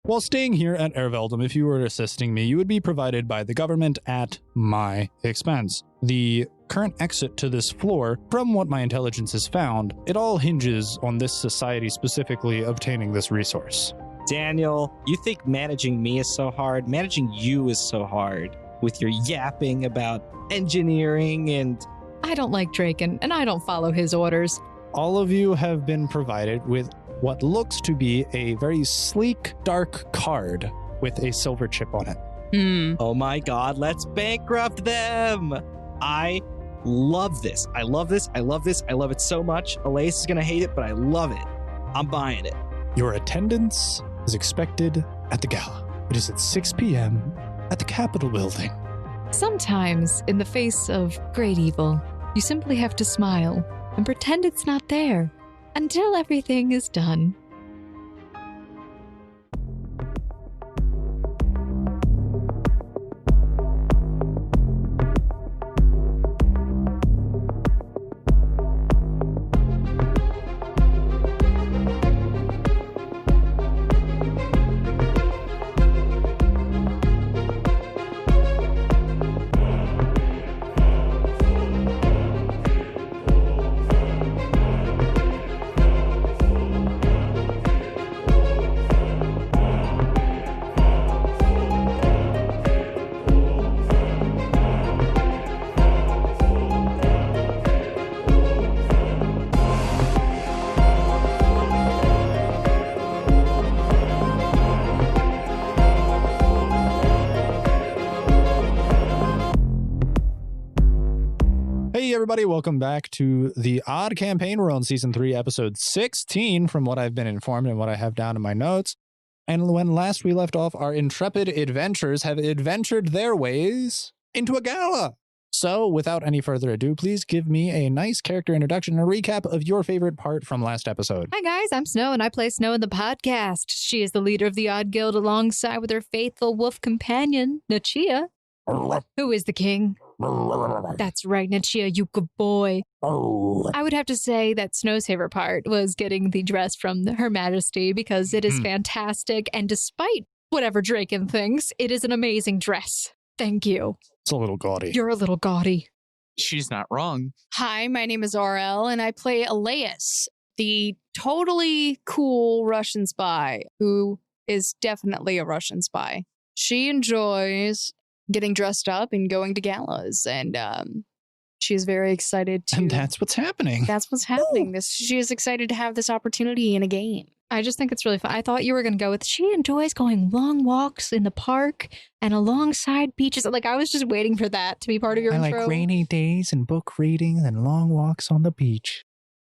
While staying here at Aerveldum, if you were assisting me, you would be provided by the government at my expense. The current exit to this floor, from what my intelligence has found, it all hinges on this society specifically obtaining this resource. Daniel, you think managing me is so hard? Managing you is so hard with your yapping about engineering and... I don't like Draken, and I don't follow his orders. All of you have been provided with what looks to be a very sleek, dark card with a silver chip on it. Oh my god, let's bankrupt them! I love this. I love this. I love this. I love it so much. Elise is going to hate it, but I love it. I'm buying it. Your attendance is expected at the gala. It is at 6 p.m. at the Capitol building. Sometimes, in the face of great evil, you simply have to smile and pretend it's not there until everything is done. Hey everybody, welcome back to the Odd Campaign. We're on Season 3, Episode 16, from what I've been informed and what I have down in my notes. And when last we left off, our intrepid adventurers have adventured their ways into a gala. So, without any further ado, please give me a nice character introduction and a recap of your favorite part from last episode. Hi guys, I'm Snow and I play Snow in the podcast. She is the leader of the Odd Guild alongside with her faithful wolf companion, Nachia. Who is the king? That's right, Nachia, you good boy. I would have to say that Snow's favorite part was getting the dress from Her Majesty because it is fantastic, and despite whatever Draken thinks, it is an amazing dress. Thank you. It's a little gaudy. You're a little gaudy. She's not wrong. Hi, my name is RL, and I play Elias, the totally cool Russian spy, who is definitely a Russian spy. She enjoys getting dressed up and going to galas, and she's very excited to... And that's what's happening. That's what's happening. She is excited to have this opportunity in a game. I just think it's really fun. I thought you were going to go with, she enjoys going long walks in the park and alongside beaches. Like, I was just waiting for that to be part of your intro. I like rainy days and book reading and long walks on the beach.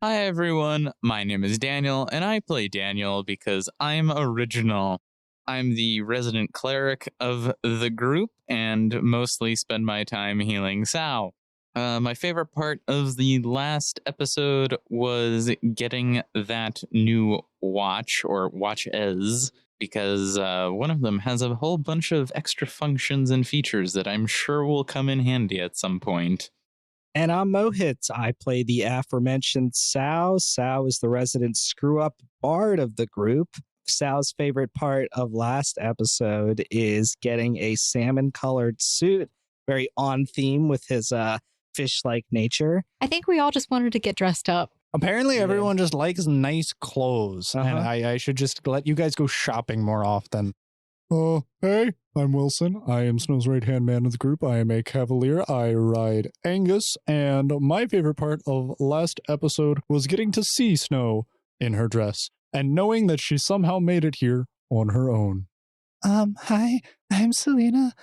Hi everyone, my name is Daniel, and I play Daniel because I'm original. I'm the resident cleric of the group and mostly spend my time healing Sao. My favorite part of the last episode was getting that new watch, or watches, because one of them has a whole bunch of extra functions and features that I'm sure will come in handy at some point. And I'm Mohit. I play the aforementioned Sao. Sao is the resident screw-up bard of the group. Sal's favorite part of last episode is getting a salmon-colored suit, very on theme with his fish-like nature. I think we all just wanted to get dressed up. Apparently everyone just likes nice clothes, and I should just let you guys go shopping more often. Hey, I'm Wilson. I am Snow's right-hand man of the group. I am a cavalier. I ride Angus, and my favorite part of last episode was getting to see Snow in her dress, and knowing that she somehow made it here on her own. Hi, I'm Selena.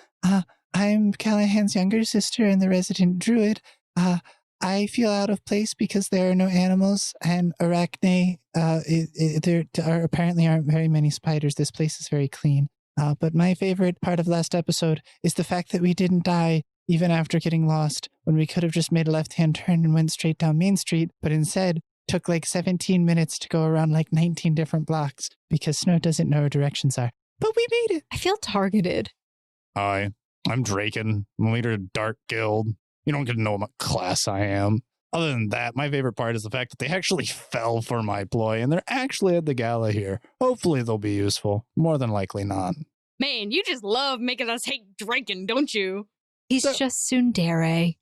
I'm Callahan's younger sister and the resident druid. I feel out of place because there are no animals, and Arachne, there apparently aren't very many spiders. This place is very clean. But my favorite part of last episode is the fact that we didn't die even after getting lost, when we could have just made a left-hand turn and went straight down Main Street, but instead took like 17 minutes to go around like 19 different blocks because Snow doesn't know where directions are. But we made it. I feel targeted. Hi, I'm Draken, I'm leader of Dark Guild. You don't get to know what class I am. Other than that, my favorite part is the fact that they actually fell for my ploy, and they're actually at the gala here. Hopefully they'll be useful. More than likely not. Man, you just love making us hate Draken, don't you? He's just tsundere.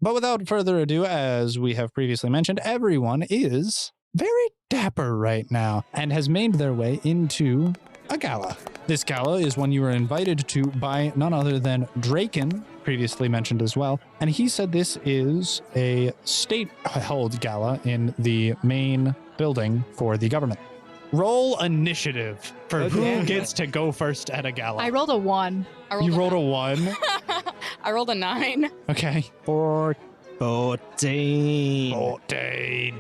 But without further ado, as we have previously mentioned, everyone is very dapper right now and has made their way into a gala. This gala is one you were invited to by none other than Draken, previously mentioned as well. And he said this is a state-held gala in the main building for the government. Roll initiative for who gets to go first at a gala. I rolled a 1. You rolled a 1? I rolled a 9. Okay. 14.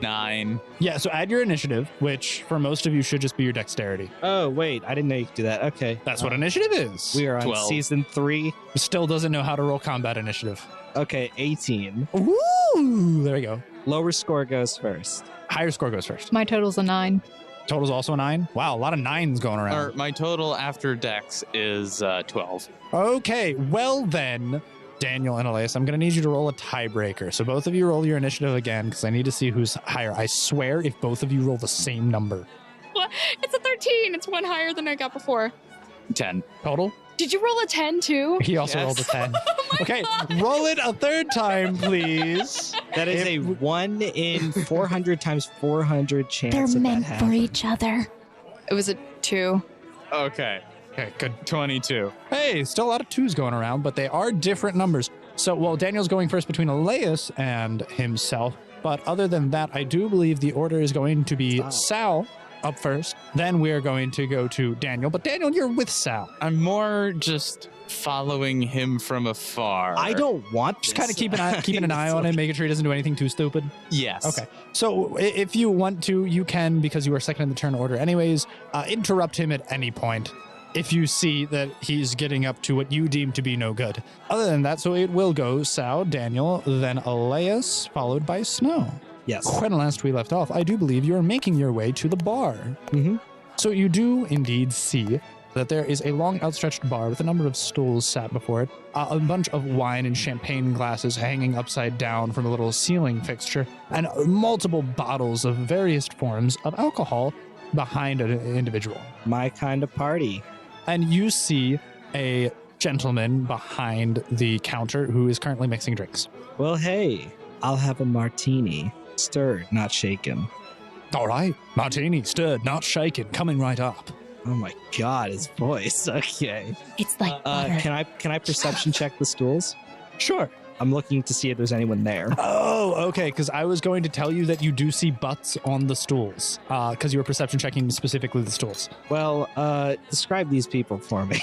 9. Yeah, so add your initiative, which for most of you should just be your dexterity. Oh, wait. I didn't know you could do that. Okay. That's what initiative is. We are on 12. season 3. Still doesn't know how to roll combat initiative. Okay, 18. Ooh, there we go. Lower score goes first. Higher score goes first. My total's a 9. Total's also a 9. Wow, a lot of 9s going Or around. my total after Dex is 12. Okay, well then, Daniel and Elias, I'm going to need you to roll a tiebreaker. So both of you roll your initiative again because I need to see who's higher. I swear if both of you roll the same number. What? It's a 13. It's 1 higher than I got before. 10. Total? Did you roll a 10 too? He also Yes. rolled a 10. Oh Okay, roll it a third time, please. That is a 1 in 400 times 400 chance They're of that meant for happening. each other. It was a 2. Okay. Okay, good. 22. Hey, still a lot of 2s going around, but they are different numbers. So, well, Daniel's going first between Elias and himself. But other than that, I do believe the order is going to be Sal up first. Then we're going to go to Daniel. But Daniel, you're with Sal. I'm more just following him from afar. I don't want Just this. kind of keeping an eye on him, making sure he doesn't do anything too stupid. Yes. Okay. So if you want to, you can, because you are second in the turn order anyways, interrupt him at any point if you see that he's getting up to what you deem to be no good. Other than that, so it will go Sal, Daniel, then Elias, followed by Snow. Yes. When last we left off, I do believe you are making your way to the bar. Mm-hmm. So you do indeed see that there is a long outstretched bar with a number of stools sat before it, a bunch of wine and champagne glasses hanging upside down from a little ceiling fixture, and multiple bottles of various forms of alcohol behind an individual. My kind of party. And you see a gentleman behind the counter who is currently mixing drinks. Well, hey, I'll have a martini. Stirred, not shaken. All right, martini, stirred, not shaken, coming right up. Oh my god, his voice. Okay. It's like butter. Can I perception check the stools? Sure. I'm looking to see if there's anyone there. Oh, okay, because I was going to tell you that you do see butts on the stools, because you were perception checking specifically the stools. Well, describe these people for me.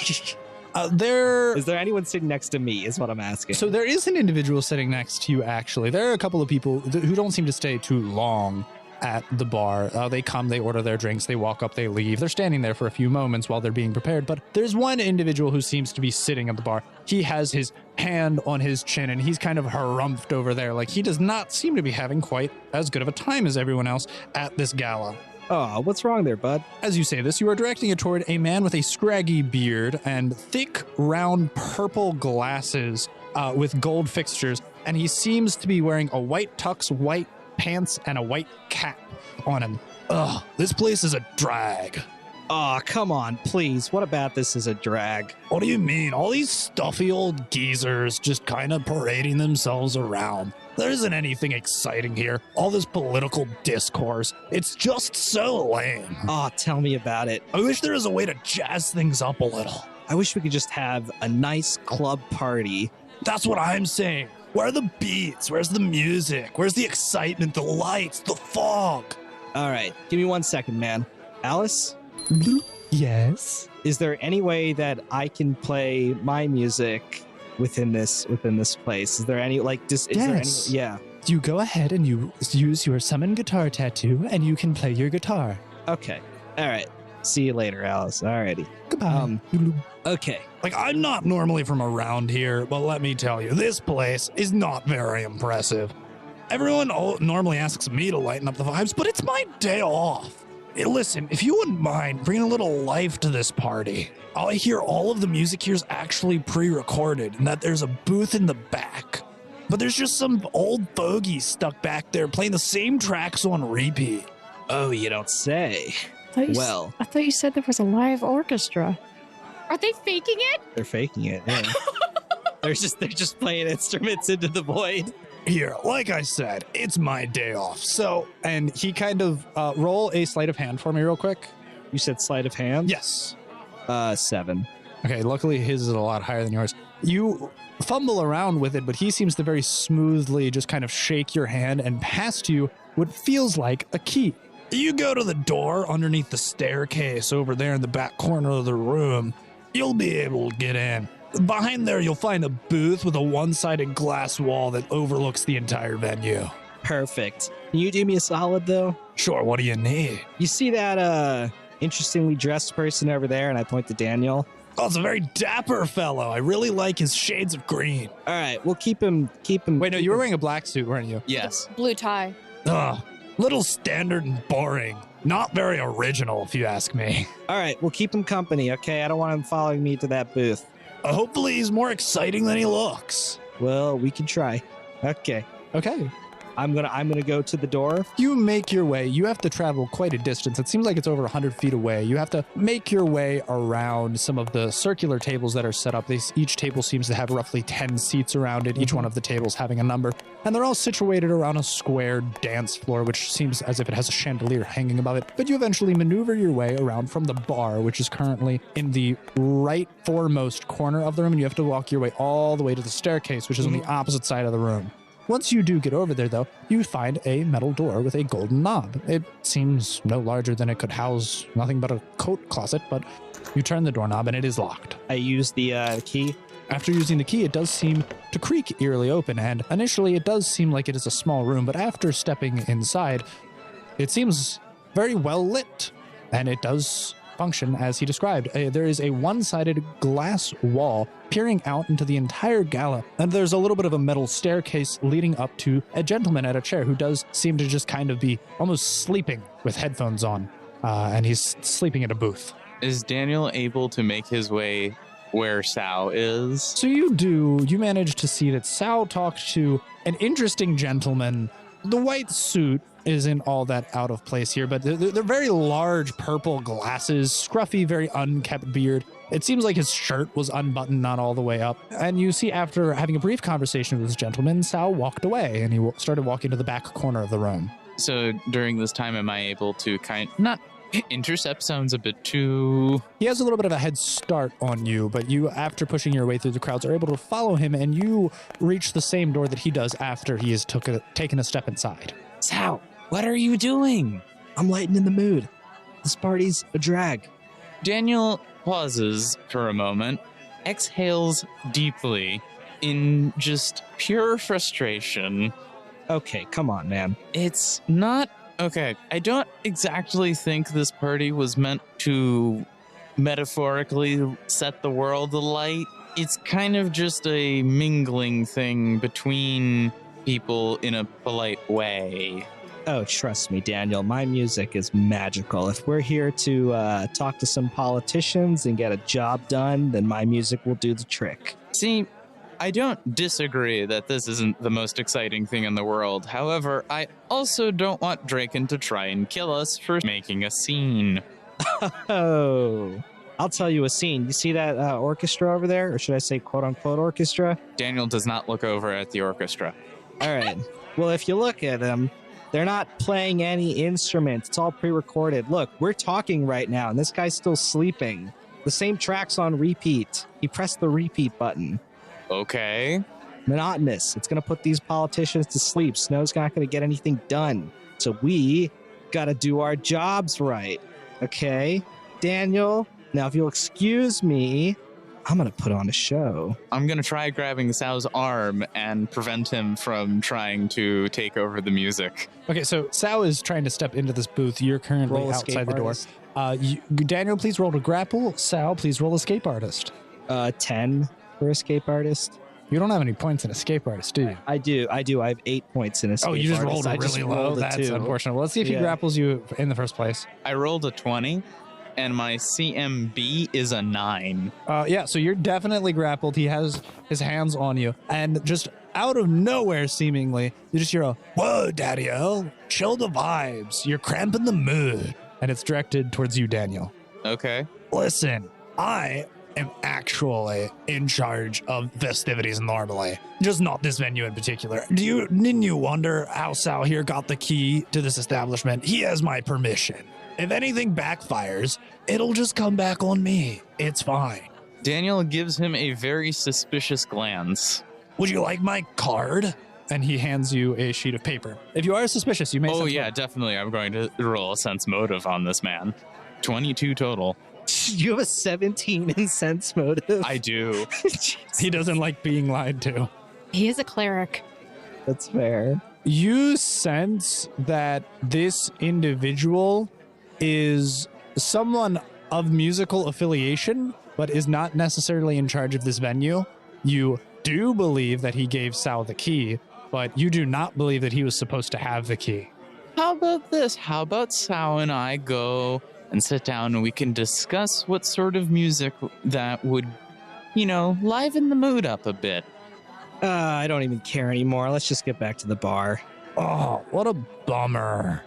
There Is there anyone sitting next to me is what I'm asking. So there is an individual sitting next to you, actually. There are a couple of people who don't seem to stay too long at the bar. They come, they order their drinks, they walk up, they leave. They're standing there for a few moments while they're being prepared. But there's one individual who seems to be sitting at the bar. He has his hand on his chin and he's kind of harumphed over there. Like he does not seem to be having quite as good of a time as everyone else at this gala. Oh, what's wrong there, bud? As you say this, you are directing it toward a man with a scraggy beard and thick, round, purple glasses with gold fixtures. And he seems to be wearing a white tux, white pants, and a white cap on him. Ugh, this place is a drag. Oh, come on, please. What about this is a drag? What do you mean? All these stuffy old geezers just kind of parading themselves around. There isn't anything exciting here. All this political discourse. It's just so lame. Oh, tell me about it. I wish there was a way to jazz things up a little. I wish we could just have a nice club party. That's what I'm saying. Where are the beats? Where's the music? Where's the excitement, the lights, the fog? All right, give me 1 second, man. Alice, Yes? is there any way that I can play my music within this place? Is there any Yes. Yeah. You go ahead and you use your summon guitar tattoo and you can play your guitar. Okay. All right. See you later, Alice. Alrighty. Goodbye. Okay. Like, I'm not normally from around here, but let me tell you, this place is not very impressive. Everyone normally asks me to lighten up the vibes, but it's my day off. Hey, listen, if you wouldn't mind bringing a little life to this party, I hear all of the music here is actually pre-recorded and that there's a booth in the back. but there's just some old fogies stuck back there playing the same tracks on repeat. Oh, you don't say. Well, I thought you said there was a live orchestra. Are they faking it? they're faking it. Yeah. they're just playing instruments into the void. Here, like I said, it's my day off. So, and he kind of roll a sleight of hand for me real quick. You said sleight of hand? Yes. 7. Okay, luckily his is a lot higher than yours. You fumble around with it, but he seems to very smoothly just kind of shake your hand and pass to you what feels like a key. You go to the door underneath the staircase over there in the back corner of the room. You'll be able to get in. Behind there, you'll find a booth with a one-sided glass wall that overlooks the entire venue. Perfect. Can you do me a solid, though? Sure, what do you need? You see that interestingly dressed person over there? And I point to Daniel. Oh, it's a very dapper fellow. I really like his shades of green. All right, we'll keep him. Wait, no, you were wearing a black suit, weren't you? Yes. Blue tie. Ugh, little standard and boring. Not very original, if you ask me. All right, we'll keep him company, okay? I don't want him following me to that booth. Hopefully he's more exciting than he looks. Well, we can try. Okay. Okay. I'm gonna go to the door. You make your way. You have to travel quite a distance. It seems like it's over 100 feet away. You have to make your way around some of the circular tables that are set up. Each table seems to have roughly 10 seats around it, each one of the tables having a number. And they're all situated around a square dance floor, which seems as if it has a chandelier hanging above it. But you eventually maneuver your way around from the bar, which is currently in the right foremost corner of the room. And you have to walk your way all the way to the staircase, which is on the opposite side of the room. Once you do get over there, though, you find a metal door with a golden knob. It seems no larger than it could house nothing but a coat closet, but you turn the doorknob and it is locked. I use the key. After using the key, it does seem to creak eerily open, and initially it does seem like it is a small room, but after stepping inside, it seems very well lit, and it does function as he described. There is a one-sided glass wall peering out into the entire gala, and there's a little bit of a metal staircase leading up to a gentleman at a chair who does seem to just kind of be almost sleeping with headphones on, and he's sleeping at a booth. Is Daniel able to make his way where Sao is? So you manage to see that Sao talked to an interesting gentleman. The white suit isn't all that out of place here, but they're very large purple glasses, scruffy, very unkept beard. It seems like his shirt was unbuttoned, not all the way up. And you see, after having a brief conversation with this gentleman, Sao walked away and he started walking to the back corner of the room. So during this time, am I able to not intercept sounds a bit too... He has a little bit of a head start on you, but you, after pushing your way through the crowds, are able to follow him, and you reach the same door that he does after he has taken a step inside. Sao, what are you doing? I'm lightening the mood. This party's a drag. Daniel pauses for a moment, exhales deeply in just pure frustration. Okay, come on, man. It's not... Okay, I don't exactly think this party was meant to metaphorically set the world alight. It's kind of just a mingling thing between people in a polite way. Oh, trust me, Daniel, my music is magical. If we're here to talk to some politicians and get a job done, then my music will do the trick. See, I don't disagree that this isn't the most exciting thing in the world. However, I also don't want Draken to try and kill us for making a scene. Oh, I'll tell you a scene. You see that orchestra over there? Or should I say quote-unquote orchestra? Daniel does not look over at the orchestra. All right. Well, if you look at them, they're not playing any instruments. It's all pre-recorded. Look, we're talking right now, and this guy's still sleeping. The same track's on repeat. He pressed the repeat button. Okay. Monotonous. It's going to put these politicians to sleep. Snow's not going to get anything done. So we got to do our jobs right. Okay? Daniel, now if you'll excuse me, I'm going to put on a show. I'm going to try grabbing Sao's arm and prevent him from trying to take over the music. Okay, so Sao is trying to step into this booth. You're currently outside the door. Daniel, please roll to grapple. Sao, please roll escape artist. 10 for escape artist. You don't have any points in escape artist, do you? I do. I have 8 points in escape artist. Oh, you just rolled I really just low? rolled a That's 2. unfortunate. Well, let's see if he grapples you in the first place. I rolled a 20. and my CMB is a 9. Yeah, so you're definitely grappled. He has his hands on you, and just out of nowhere, seemingly, you just hear a, "Whoa, Daddy-O, chill the vibes. You're cramping the mood." And it's directed towards you, Daniel. Okay. Listen, I am actually in charge of festivities normally, just not this venue in particular. Didn't you wonder how Sal here got the key to this establishment? He has my permission. If anything backfires, it'll just come back on me. It's fine. Daniel gives him a very suspicious glance. Would you like my card? And he hands you a sheet of paper. If you are suspicious, you may. Oh, yeah, definitely. I'm going to roll a sense motive on this man. 22 total. You have a 17 in sense motive. I do. He doesn't like being lied to. He is a cleric. That's fair. You sense that this individual is someone of musical affiliation, but is not necessarily in charge of this venue. You do believe that he gave Sal the key, but you do not believe that he was supposed to have the key. How about this? How about Sal and I go and sit down and we can discuss what sort of music that would, liven the mood up a bit. I don't even care anymore. Let's just get back to the bar. Oh, what a bummer.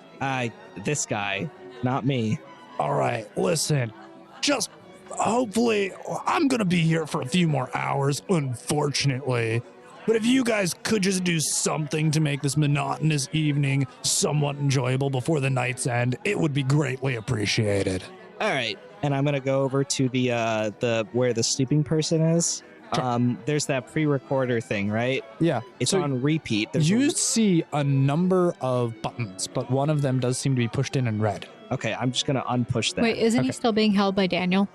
This guy, not me. All right, listen, just hopefully I'm going to be here for a few more hours, unfortunately. But if you guys could just do something to make this monotonous evening somewhat enjoyable before the night's end, it would be greatly appreciated. All right. And I'm going to go over to the where the sleeping person is. Sure. There's that pre-recorder thing, right? Yeah. It's So on repeat. you see a number of buttons, but one of them does seem to be pushed in red. Okay, I'm just going to unpush that. Wait, isn't he Okay. still being held by Daniel?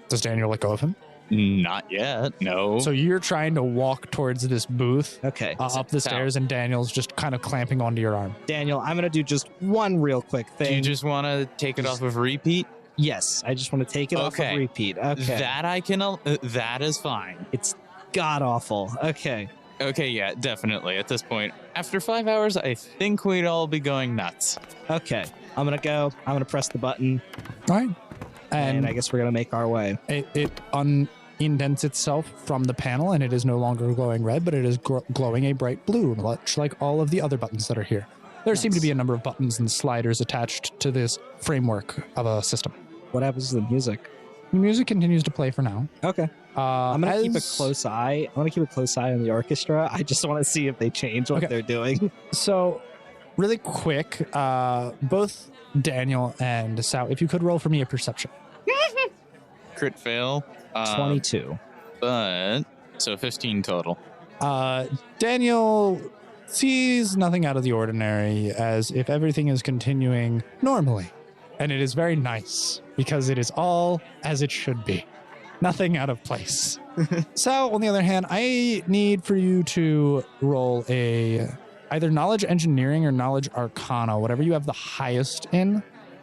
Does Daniel let go of him? Not yet, no. So you're trying to walk towards this booth Okay. up the stairs, and Daniel's just kind of clamping onto your arm. Daniel, I'm going to do just one real quick thing. Do you just want to take it off of repeat? Yes, I just want to take it off of repeat. Okay. That I can, that is fine. It's god-awful. Okay. Okay, yeah, definitely. At this point, after 5 hours, I think we'd all be going nuts. Okay. I'm going to go. I'm going to press the button. All right. And I guess we're going to make our way. It indents itself from the panel, and it is no longer glowing red, but it is glowing a bright blue, much like all of the other buttons that are here. There seem to be a number of buttons and sliders attached to this framework of a system. What happens to the music? The music continues to play for now. Okay. I'm going to keep a as- close eye. I want to keep a close eye on the orchestra. I just want to see if they change what Okay. they're doing. So, really quick, both Daniel and Sal, if you could roll for me a perception. Crit fail. 22. But, so 15 total. Daniel sees nothing out of the ordinary, as if everything is continuing normally. And it is very nice, because it is all as it should be. Nothing out of place. Sal, on the other hand, I need for you to roll a either knowledge engineering or knowledge arcana, whatever you have the highest in.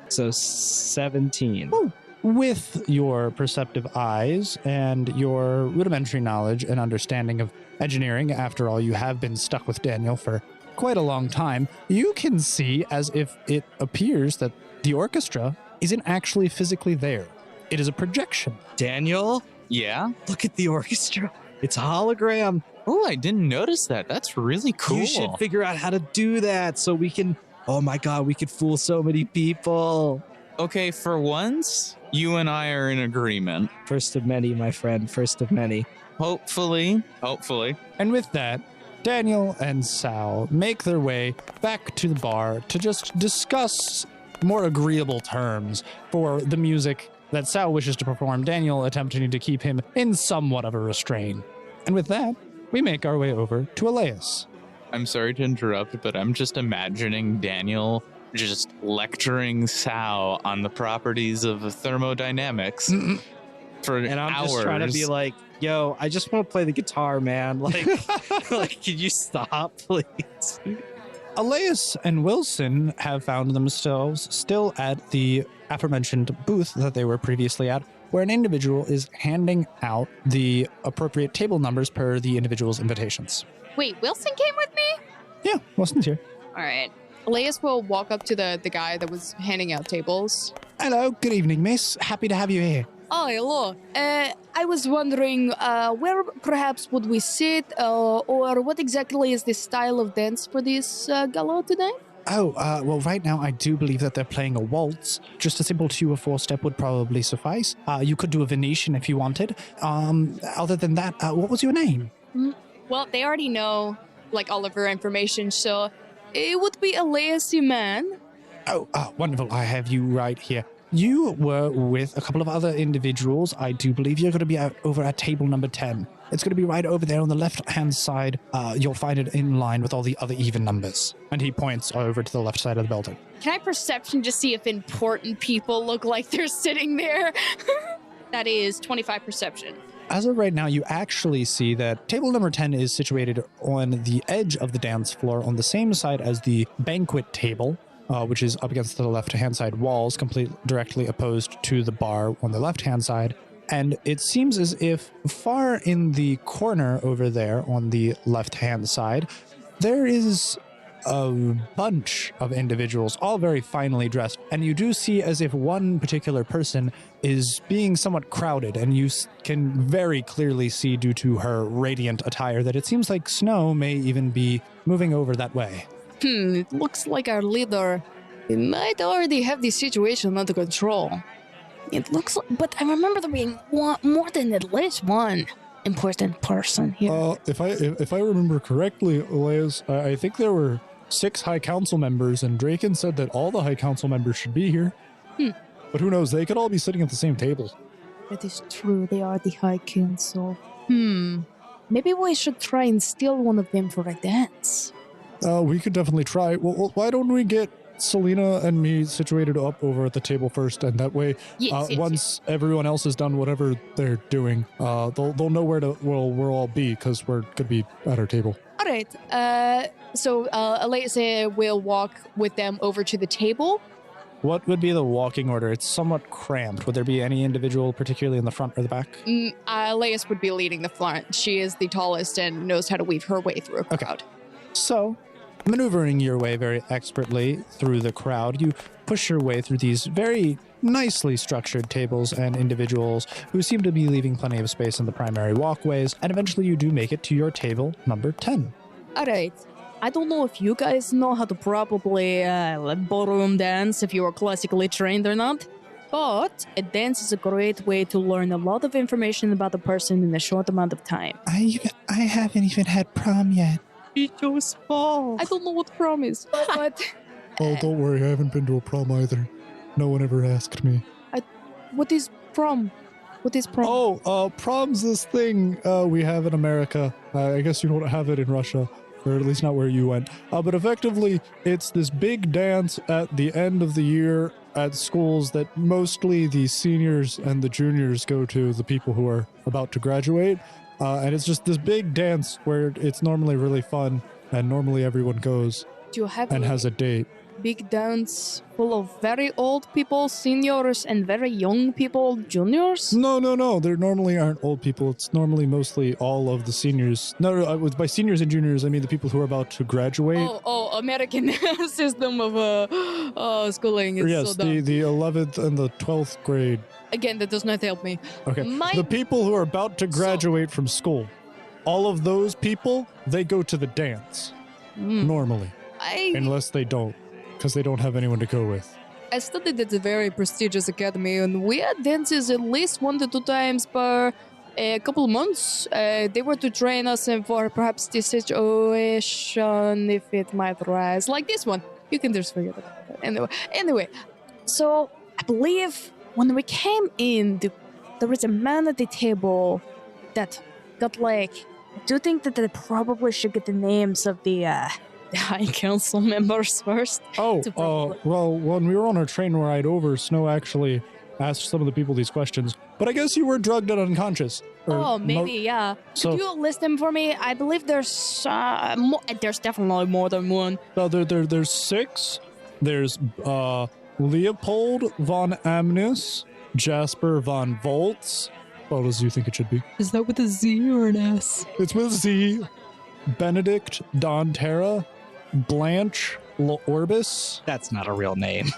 So 17. Ooh. With your perceptive eyes and your rudimentary knowledge and understanding of engineering, after all, you have been stuck with Daniel for quite a long time, you can see as if it appears that the orchestra isn't actually physically there. It is a projection. Daniel, Yeah? look at the orchestra. It's a hologram. Oh, I didn't notice that. That's really cool. You should figure out how to do that so we can... Oh my god, we could fool so many people. Okay, for once, you and I are in agreement. First of many, my friend. First of many. Hopefully. And with that, Daniel and Sal make their way back to the bar to just discuss more agreeable terms for the music that Sal wishes to perform, Daniel attempting to keep him in somewhat of a restraint. And with that, we make our way over to Elias. I'm sorry to interrupt, but I'm just imagining Daniel just lecturing Sal on the properties of thermodynamics for And I'm hours. just trying to be like, yo, I just want to play the guitar, man. Like, like, can you stop, please? Elias and Wilson have found themselves still at the aforementioned booth that they were previously at, where an individual is handing out the appropriate table numbers per the individual's invitations. Wait, Wilson came with me? Yeah, Wilson's here. All right. Elias will walk up to the guy that was handing out tables. Hello, good evening, miss. Happy to have you here. Oh, hello. I was wondering, where perhaps would we sit, or what exactly is the style of dance for this gala today? Oh, well, right now I do believe that they're playing a waltz. Just a simple 2 or 4 step would probably suffice. You could do a Venetian if you wanted. Other than that, what was your name? Well, they already know, like, all of her information, so it would be Elias man. Oh, wonderful. I have you right here. You were with a couple of other individuals. I do believe you're going to be out over at table number 10. It's going to be right over there on the left-hand side. You'll find it in line with all the other even numbers. And he points over to the left side of the building. Can I perception to see if important people look like they're sitting there? That is 25 perception. As of right now, you actually see that table number 10 is situated on the edge of the dance floor on the same side as the banquet table, which is up against the left-hand side walls, completely directly opposed to the bar on the left-hand side. And it seems as if far in the corner over there on the left-hand side, there is a bunch of individuals, all very finely dressed. And you do see as if one particular person is being somewhat crowded, and you can very clearly see due to her radiant attire that it seems like Snow may even be moving over that way. It looks like our leader might already have the situation under control. It looks like, but I remember there being more than at least one important person here. If I remember correctly, Elias, I think there were 6 High Council members, and Draken said that all the High Council members should be here. But who knows, they could all be sitting at the same table. That is true, they are the High Council. Maybe we should try and steal one of them for a dance. We could definitely try. Well, why don't we get Selena and me situated up over at the table first, and that way, once everyone else has done whatever they're doing, they'll know where we'll all be, because we're going to be at our table. All right. So Elias will walk with them over to the table. What would be the walking order? It's somewhat cramped. Would there be any individual particularly in the front or the back? Elias would be leading the front. She is the tallest and knows how to weave her way through a crowd. So, maneuvering your way very expertly through the crowd, you push your way through these very nicely structured tables and individuals who seem to be leaving plenty of space in the primary walkways, and eventually you do make it to your table number 10. All right. I don't know if you guys know how to probably ballroom dance, if you are classically trained or not, but a dance is a great way to learn a lot of information about a person in a short amount of time. I haven't even had prom yet. It's your fault. I don't know what prom is, but... Oh, don't worry, I haven't been to a prom either. No one ever asked me. What is prom? What is prom? Oh, prom's this thing we have in America. I guess you don't have it in Russia, or at least not where you went. But effectively, it's this big dance at the end of the year at schools that mostly the seniors and the juniors go to, the people who are about to graduate. And it's just this big dance where it's normally really fun, and normally everyone goes and has a date. Big dance full of very old people, seniors, and very young people, juniors? No. There normally aren't old people. It's normally mostly all of the seniors. No, by seniors and juniors, I mean the people who are about to graduate. Oh, American system of schooling is yes, so dumb. the 11th and the 12th grade. Again, that does not help me. Okay, the people who are about to graduate from school, all of those people, they go to the dance, normally, unless they don't, because they don't have anyone to go with. I studied at a very prestigious academy, and we had dances at least 1 to 2 times per a couple of months. They were to train us for perhaps this situation, if it might rise, like this one. You can just forget about it. Anyway, so I believe when we came in, there was a man at the table that got I do think that they probably should get the names of the High Council members first. Well, when we were on our train ride over, Snow actually asked some of the people these questions. But I guess you were drugged and unconscious. Maybe, yeah. So, could you list them for me? I believe there's there's definitely more than one. There's 6. There's Leopold von Amnis, Jasper von Volz. What else do you think it should be? Is that with a Z or an S? It's with Z. Benedict Don Terra, Blanche L'Orbis, That's not a real name.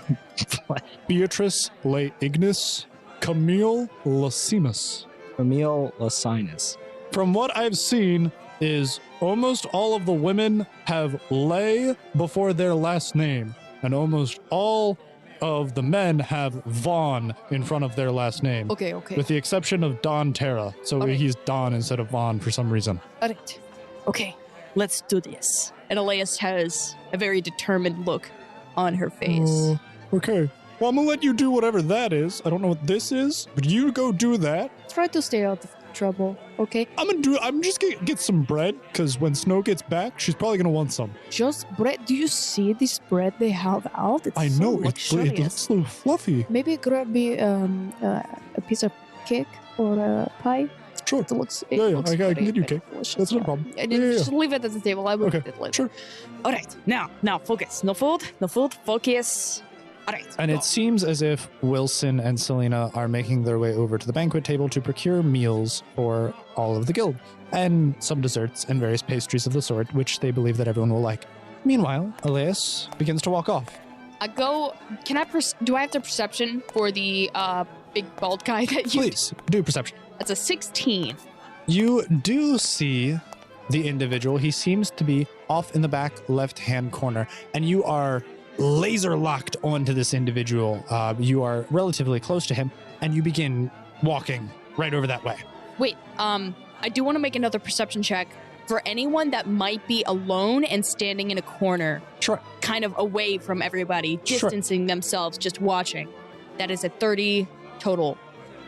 Beatrice Le Ignis, Camille Lacimus. Emil Lacinus. From what I've seen is almost all of the women have lay before their last name, and almost all of the men have Vaughn in front of their last name. Okay. With the exception of Don Terra. So Okay. he's Don instead of Vaughn for some reason. All right. Okay. Let's do this. And Elias has a very determined look on her face. Okay. Well, I'm gonna let you do whatever that is. I don't know what this is, but you go do that. Try to stay out of trouble, okay? I'm just gonna get some bread, because when Snow gets back, she's probably gonna want some. Just bread. Do you see this bread they have out? It's I so know, it luxurious. looks so fluffy. Maybe grab me a piece of cake or a pie. Sure. It looks. Yeah, I can get you cake. That's no problem. And Yeah. just leave it at the table. I will Okay, eat it later. sure. All right. Now focus. No food. Focus. All right. And go. it seems as if Wilson and Selena are making their way over to the banquet table to procure meals for all of the guild, and some desserts and various pastries of the sort, which they believe that everyone will like. Meanwhile, Elias begins to walk off. I go. Can I? Do I have the perception for the big bald guy that you? Please, do perception. That's a 16. You do see the individual. He seems to be off in the back left-hand corner, and you are laser locked onto this individual. You are relatively close to him, and you begin walking right over that way. Wait. I do want to make another perception check for anyone that might be alone and standing in a corner, Sure. kind of away from everybody, Sure. distancing themselves, just watching. That is a 30 total.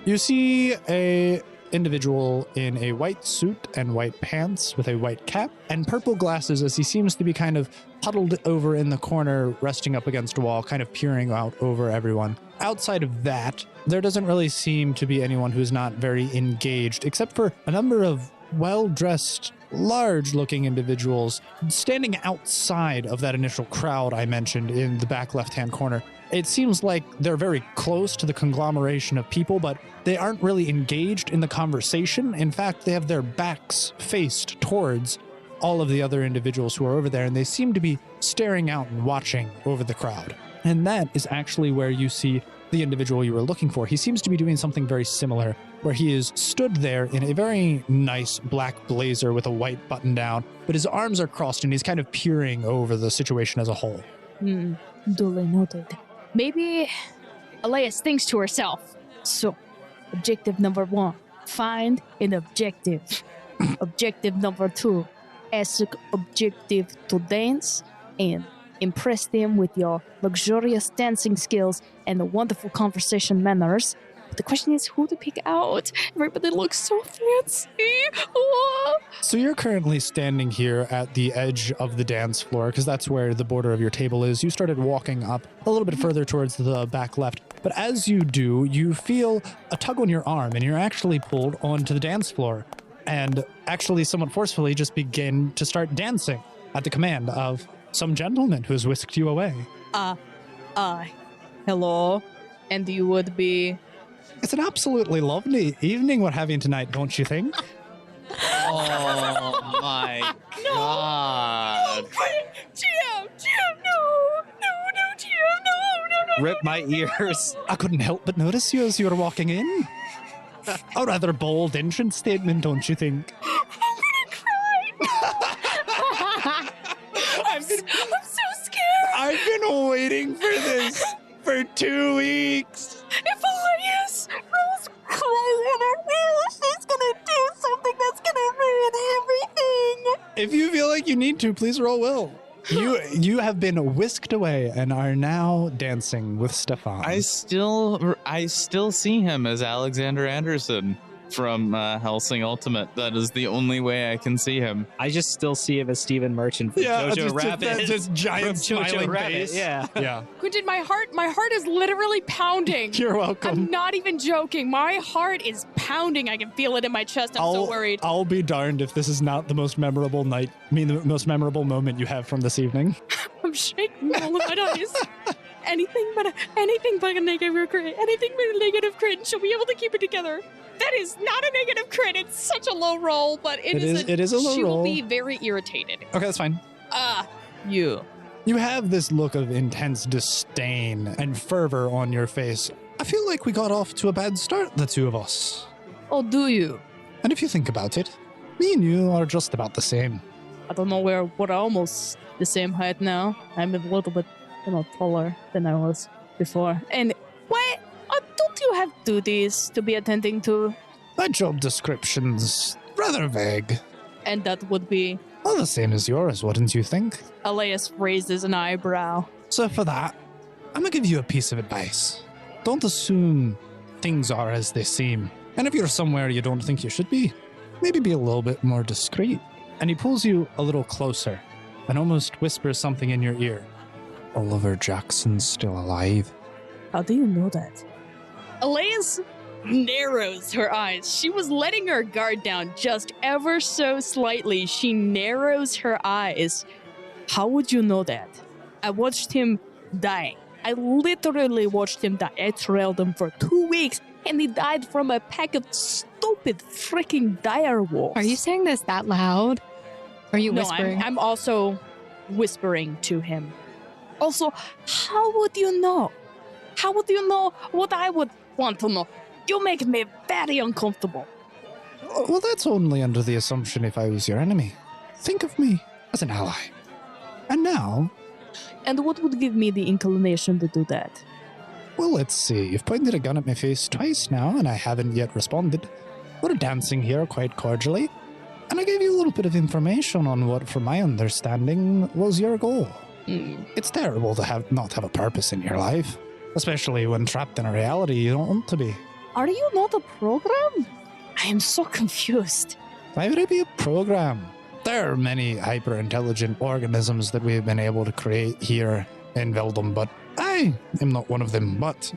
You see a individual in a white suit and white pants with a white cap and purple glasses, as he seems to be kind of huddled over in the corner, resting up against a wall, kind of peering out over everyone. Outside of that, there doesn't really seem to be anyone who's not very engaged, except for a number of well-dressed, large-looking individuals standing outside of that initial crowd I mentioned in the back left-hand corner. It seems like they're very close to the conglomeration of people, but they aren't really engaged in the conversation. In fact, they have their backs faced towards all of the other individuals who are over there, and they seem to be staring out and watching over the crowd. And that is actually where you see the individual you were looking for. He seems to be doing something very similar, where he is stood there in a very nice black blazer with a white button down, but his arms are crossed and he's kind of peering over the situation as a whole. Duly noted. Maybe Elias thinks to herself. So, objective number 1, find an objective. Objective number 2, ask objective to dance and impress them with your luxurious dancing skills and the wonderful conversation manners. But the question is who to pick out. Everybody looks so fancy. Whoa. So you're currently standing here at the edge of the dance floor, because that's where the border of your table is. You started walking up a little bit further towards the back left. But as you do, you feel a tug on your arm, and you're actually pulled onto the dance floor, and actually somewhat forcefully just begin to start dancing at the command of some gentleman who has whisked you away. Hello. And you would be... It's an absolutely lovely evening we're having tonight, don't you think? Oh my god. GM, no, GM, no. Rip my ears. I couldn't help but notice you as you were walking in. A rather bold entrance statement, don't you think? I'm so scared. I've been waiting for this for 2 weeks. If Elias rolls she's gonna do something that's gonna ruin everything. If you feel like you need to, please roll will. You have been whisked away and are now dancing with Stefan. I still see him as Alexander Anderson from Helsing Ultimate. That is the only way I can see him. I just still see him as Stephen Merchant from Jojo Rabbit. Just giant From Jojo smiling Rabbit, face. Yeah. Quentin, my heart is literally pounding. You're welcome. I'm not even joking. My heart is pounding. I can feel it in my chest. I'm so worried. I'll be darned if this is not the most memorable night. The most memorable moment you have from this evening. I'm shaking all of my eyes. Anything but a negative crit. Anything but a negative crit. She'll be able to keep it together. That is not a negative crit. It's such a low roll, but it is a low roll. She will be very irritated. Okay, that's fine. You. You have this look of intense disdain and fervor on your face. I feel like we got off to a bad start, the two of us. Oh, do you? And if you think about it, me and you are just about the same. I don't know, we're almost the same height now. I'm a little bit, taller than I was before. And why don't you have duties to be attending to? My job description's rather vague. And that would be? Well, the same as yours, wouldn't you think? Elias raises an eyebrow. So for that, I'm gonna give you a piece of advice. Don't assume things are as they seem. And if you're somewhere you don't think you should be, maybe be a little bit more discreet. And he pulls you a little closer and almost whispers something in your ear. Oliver Jackson's still alive. How do you know that? Elias narrows her eyes. She was letting her guard down just ever so slightly. She narrows her eyes. How would you know that? I watched him die. I literally watched him die. I trailed him for 2 weeks, and he died from a pack of stupid freaking dire wolves. Are you saying this that loud? Are you whispering? No, I'm also whispering to him. Also, how would you know? How would you know what I would want to know? You make me very uncomfortable. Well, that's only under the assumption if I was your enemy. Think of me as an ally. And now... And what would give me the inclination to do that? Well, let's see. You've pointed a gun at my face twice now, and I haven't yet responded. We're dancing here quite cordially. And I gave you a little bit of information on what, from my understanding, was your goal. It's terrible to not have a purpose in your life, especially when trapped in a reality you don't want to be. Are you not a program? I am so confused. Why would I be a program? There are many hyper-intelligent organisms that we have been able to create here in Aerveldum, but I am not one of them. But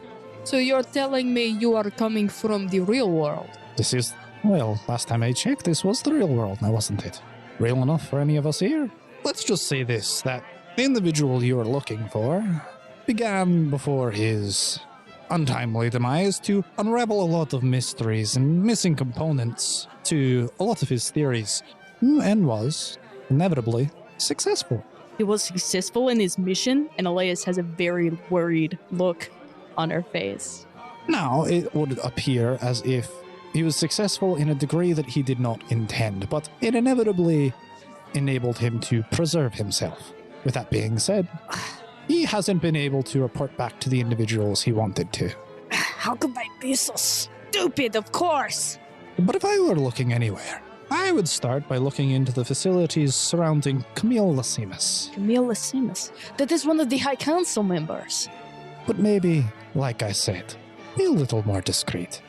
so you're telling me you are coming from the real world? This is, well, last time I checked, this was the real world, now wasn't it? Real enough for any of us here? Let's just say this, that the individual you are looking for began before his untimely demise to unravel a lot of mysteries and missing components to a lot of his theories, and was, inevitably, successful. He was successful in his mission, and Elias has a very worried look on her face. Now, it would appear as if he was successful in a degree that he did not intend, but it inevitably enabled him to preserve himself. With that being said, he hasn't been able to report back to the individuals he wanted to. How could I be so stupid, of course? But if I were looking anywhere, I would start by looking into the facilities surrounding Camille Lassimus. Camille Lassimus? That is one of the High Council members. But maybe, like I said, be a little more discreet.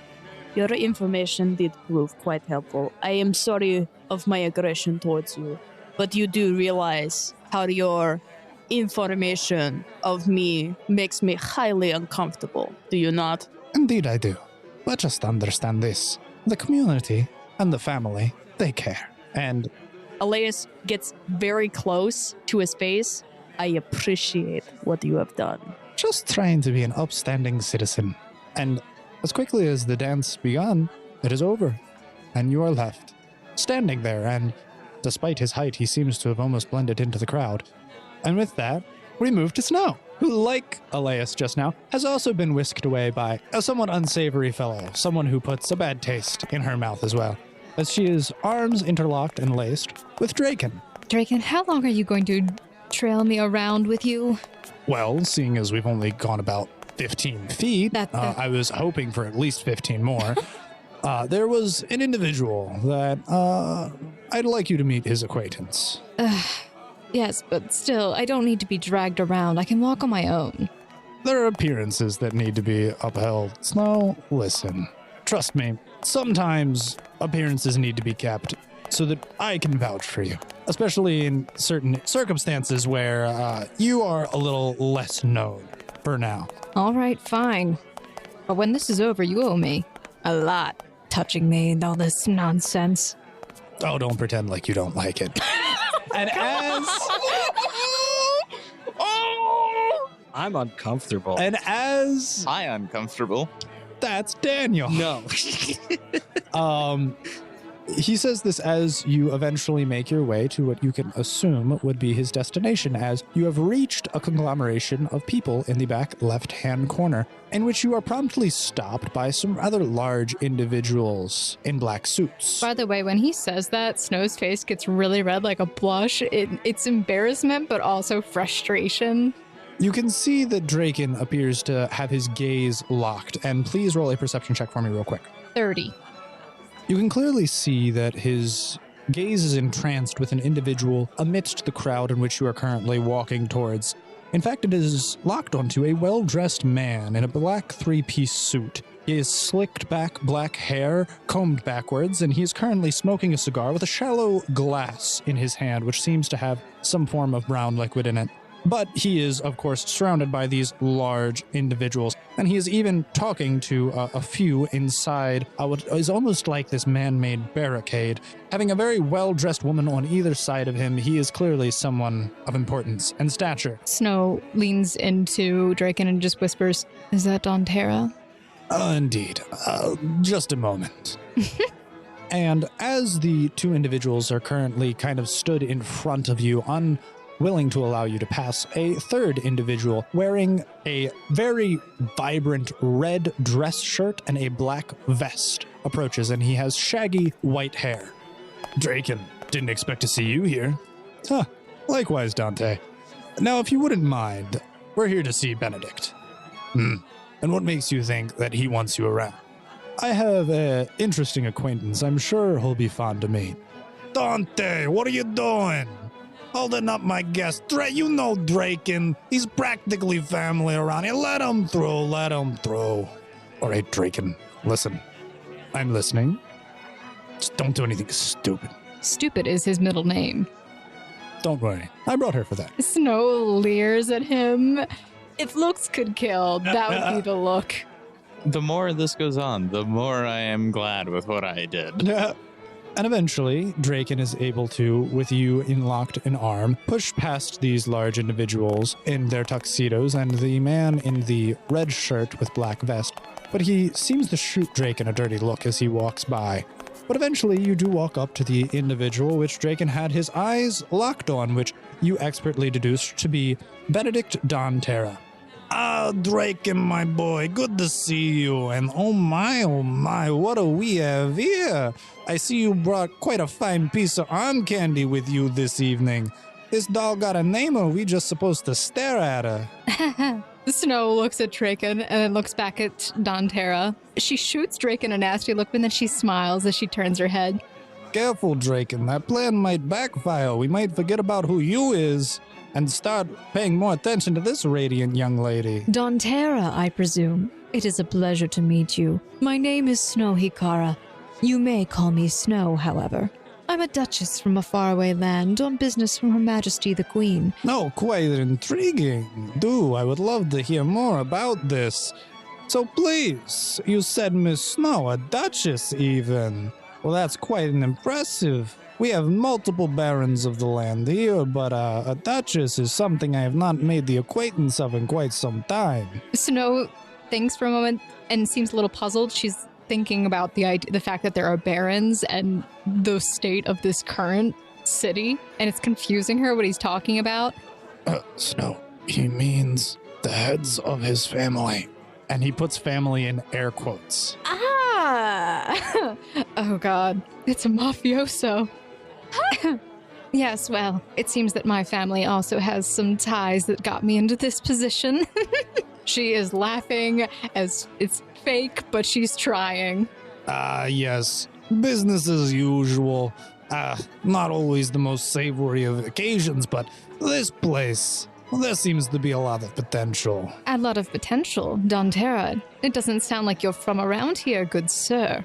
Your information did prove quite helpful. I am sorry of my aggression towards you, but you do realize how your information of me makes me highly uncomfortable, do you not? Indeed I do. But just understand this. The community and the family, they care. And Elias gets very close to his face. I appreciate what you have done. Just trying to be an upstanding citizen. And as quickly as the dance begun, it is over. And you are left, standing there, and despite his height, he seems to have almost blended into the crowd. And with that, we move to Snow, who, like Elias just now, has also been whisked away by a somewhat unsavory fellow, someone who puts a bad taste in her mouth as well, as she is arms interlocked and laced with Draken. Draken, how long are you going to trail me around with you? Well, seeing as we've only gone about 15 feet, I was hoping for at least 15 more. There was an individual that I'd like you to meet his acquaintance. Yes, but still, I don't need to be dragged around. I can walk on my own. There are appearances that need to be upheld. Snow, listen. Trust me, sometimes appearances need to be kept so that I can vouch for you. Especially in certain circumstances where you are a little less known for now. All right, fine. But when this is over, you owe me a lot. Touching me and all this nonsense. Oh, don't pretend like you don't like it. And as... I'm uncomfortable. And as... Hi, uncomfortable. That's Daniel. No. He says this as you eventually make your way to what you can assume would be his destination, as you have reached a conglomeration of people in the back left-hand corner, in which you are promptly stopped by some rather large individuals in black suits. By the way, when he says that, Snow's face gets really red, like a blush. It's embarrassment, but also frustration. You can see that Draken appears to have his gaze locked, and please roll a perception check for me real quick. 30. You can clearly see that his gaze is entranced with an individual amidst the crowd in which you are currently walking towards. In fact, it is locked onto a well-dressed man in a black three-piece suit. He has slicked back black hair, combed backwards, and he is currently smoking a cigar with a shallow glass in his hand, which seems to have some form of brown liquid in it. But he is, of course, surrounded by these large individuals, and he is even talking to a few inside what is almost like this man-made barricade. Having a very well-dressed woman on either side of him, he is clearly someone of importance and stature. Snow leans into Draken and just whispers, "Is that Dontera?" Indeed. Just a moment. And as the two individuals are currently kind of stood in front of you, unwilling to allow you to pass, a third individual wearing a very vibrant red dress shirt and a black vest approaches, and he has shaggy white hair. Draken, didn't expect to see you here. Huh, likewise, Dante. Now, if you wouldn't mind, we're here to see Benedict. And what makes you think that he wants you around? I have an interesting acquaintance. I'm sure he'll be fond to meet. Dante, what are you doing? Holding up my guest. You know Draken. He's practically family around here. Let him through. Let him through. All right, Draken, listen. I'm listening. Just don't do anything stupid. Stupid is his middle name. Don't worry. I brought her for that. Snow leers at him. If looks could kill, that would be the look. The more this goes on, the more I am glad with what I did. And eventually, Draken is able to, with you locked in arm, push past these large individuals in their tuxedos and the man in the red shirt with black vest. But he seems to shoot Draken a dirty look as he walks by. But eventually, you do walk up to the individual which Draken had his eyes locked on, which you expertly deduced to be Benedict Dontera. Draken, my boy, good to see you. And oh my, what do we have here? I see you brought quite a fine piece of arm candy with you this evening. This doll got a name, or are we just supposed to stare at her? Snow looks at Draken and then looks back at Dontera. She shoots Draken a nasty look, and then she smiles as she turns her head. Careful, Draken. That plan might backfire. We might forget about who you is and start paying more attention to this radiant young lady. Dontera, I presume. It is a pleasure to meet you. My name is Snow Hikara. You may call me Snow, however. I'm a duchess from a faraway land on business from Her Majesty the Queen. No, quite intriguing. I would love to hear more about this. So please, you said Miss Snow, a duchess even. Well, that's quite an impressive. We have multiple barons of the land here, but a duchess is something I have not made the acquaintance of in quite some time. Snow thinks for a moment and seems a little puzzled. She's thinking about the fact that there are barons and the state of this current city, and it's confusing her what he's talking about. Snow, he means the heads of his family. And he puts family in air quotes. Oh God, it's a mafioso. Yes, well, it seems that my family also has some ties that got me into this position. She is laughing as it's fake, but she's trying. Yes. Business as usual. Not always the most savory of occasions, but this place, there seems to be a lot of potential. A lot of potential, Dontera. It doesn't sound like you're from around here, good sir.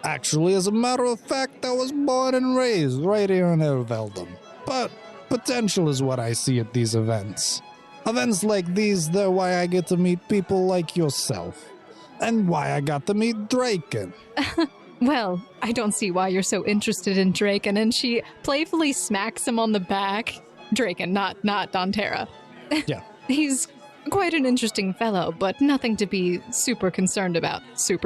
Actually, as a matter of fact, I was born and raised right here in Aerveldum. But potential is what I see at these events. Events like these, they're why I get to meet people like yourself. And why I got to meet Draken. Well, I don't see why you're so interested in Draken, and she playfully smacks him on the back. Draken, not Dontera. Yeah. He's quite an interesting fellow, but nothing to be super concerned about.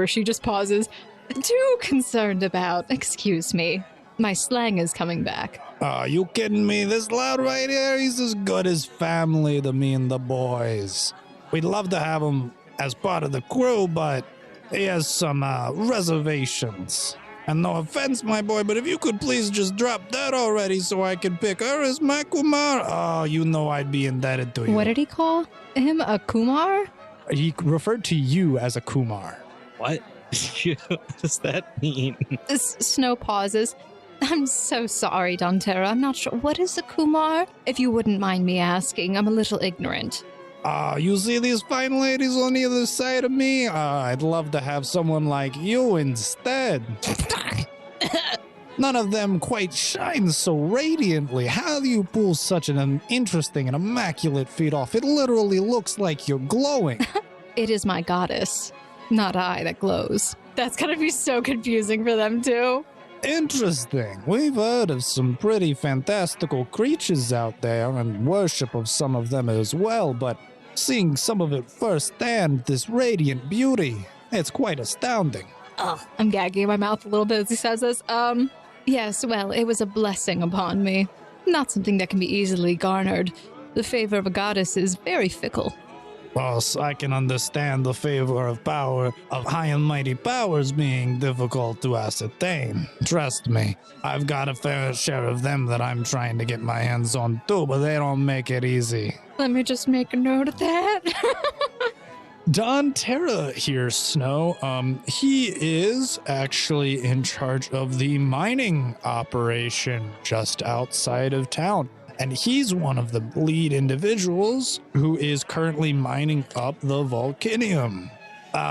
She just pauses. too concerned about. Excuse me. My slang is coming back. You kidding me? This lad right here, he's as good as family to me and the boys. We'd love to have him as part of the crew, but he has some reservations. And no offense, my boy, but if you could please just drop that already so I can pick her as my Kumar. Oh, you know I'd be indebted to you. What did he call him? A Kumar? He referred to you as a Kumar. What? What does that mean? Snow pauses. I'm so sorry, Dontera. I'm not sure. What is a Kumar? If you wouldn't mind me asking, I'm a little ignorant. You see these fine ladies on the other side of me? I'd love to have someone like you instead. None of them quite shine so radiantly. How do you pull such an interesting and immaculate feat off? It literally looks like you're glowing. It is my goddess, not I, that glows. That's gonna be so confusing for them, too. Interesting. We've heard of some pretty fantastical creatures out there and worship of some of them as well, but seeing some of it firsthand, this radiant beauty, it's quite astounding. Oh, I'm gagging in my mouth a little bit as he says this. Yes, well, it was a blessing upon me. Not something that can be easily garnered. The favor of a goddess is very fickle. Well, I can understand the favor of power, of high and mighty powers being difficult to ascertain. Trust me, I've got a fair share of them that I'm trying to get my hands on too, but they don't make it easy. Let me just make a note of that. Dontera here, Snow. He is actually in charge of the mining operation just outside of town. And he's one of the lead individuals who is currently mining up the Volcanium.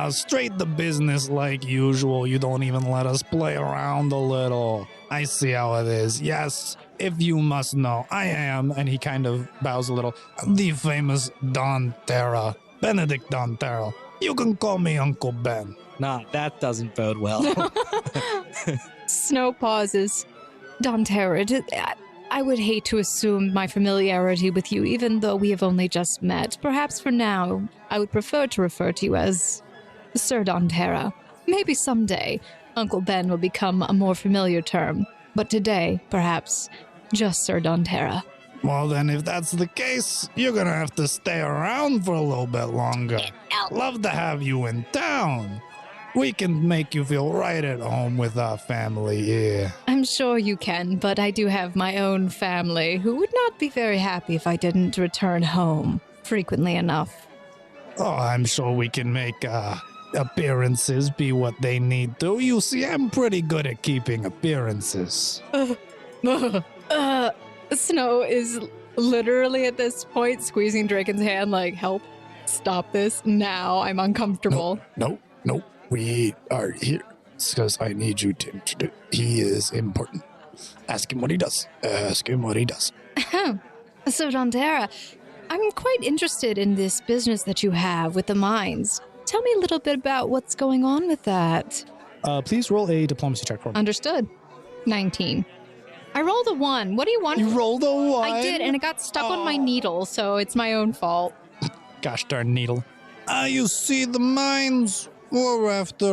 Straight to business like usual. You don't even let us play around a little. I see how it is. Yes, if you must know, I am, and he kind of bows a little, the famous Dontera, Benedict Dontera. You can call me Uncle Ben. Nah, that doesn't bode well. Snow pauses. Dontera, I would hate to assume my familiarity with you, even though we have only just met. Perhaps for now, I would prefer to refer to you as Sir Dontera. Maybe someday, Uncle Ben will become a more familiar term. But today, perhaps, just Sir Dontera. Well then, if that's the case, you're gonna have to stay around for a little bit longer. Love to have you in town. We can make you feel right at home with our family here. I'm sure you can, but I do have my own family who would not be very happy if I didn't return home frequently enough. Oh, I'm sure we can make appearances be what they need to. You see, I'm pretty good at keeping appearances. Snow is literally at this point squeezing Draken's hand like, help, stop this now, I'm uncomfortable. No. We are here because I need you to introduce. He is important. Ask him what he does. So, Dontera, I'm quite interested in this business that you have with the mines. Tell me a little bit about what's going on with that. Please roll a diplomacy check for me. Understood. 19. I rolled a 1. What do you want? You rolled a 1? I did, and it got stuck on my needle, so it's my own fault. Gosh darn needle. You see the mines? We're after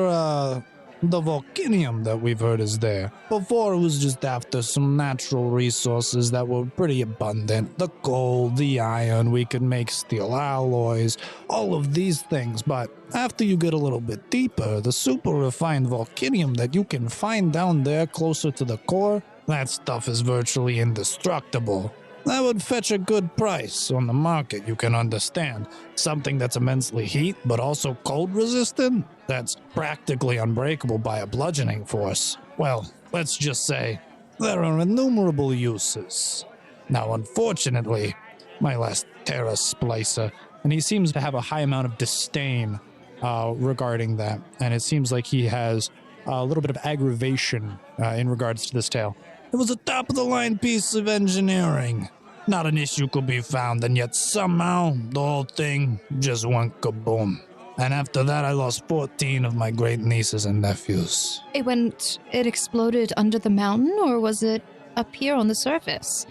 the Volcanium that we've heard is there. Before it was just after some natural resources that were pretty abundant. The gold, the iron, we could make steel alloys, all of these things. But after you get a little bit deeper, the super refined Volcanium that you can find down there closer to the core, that stuff is virtually indestructible. That would fetch a good price on the market, you can understand. Something that's immensely heat, but also cold resistant? That's practically unbreakable by a bludgeoning force. Well, let's just say, there are innumerable uses. Now, unfortunately, my last Terra Splicer, and he seems to have a high amount of disdain regarding that, and it seems like he has a little bit of aggravation in regards to this tale. It was a top-of-the-line piece of engineering. Not an issue could be found, and yet somehow the whole thing just went kaboom. And after that, I lost 14 of my great nieces and nephews. It exploded under the mountain, or was it up here on the surface?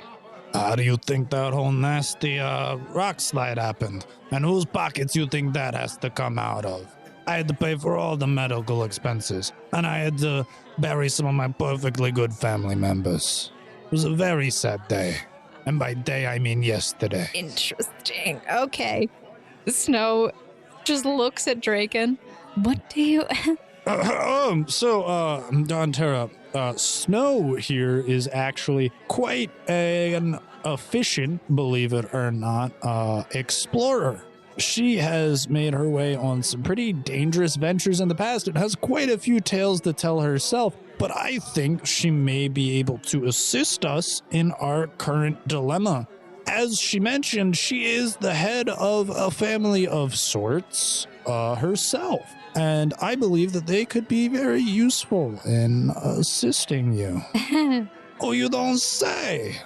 How do you think that whole nasty rock slide happened? And whose pockets you think that has to come out of? I had to pay for all the medical expenses, and I had to bury some of my perfectly good family members. It was a very sad day. And by day, I mean yesterday. Interesting. Okay. Snow just looks at Draken. What do you... Don Terra, Snow here is actually quite an efficient, believe it or not, explorer. She has made her way on some pretty dangerous ventures in the past and has quite a few tales to tell herself, but I think she may be able to assist us in our current dilemma. As she mentioned, she is the head of a family of sorts herself, and I believe that they could be very useful in assisting you. Oh, you don't say?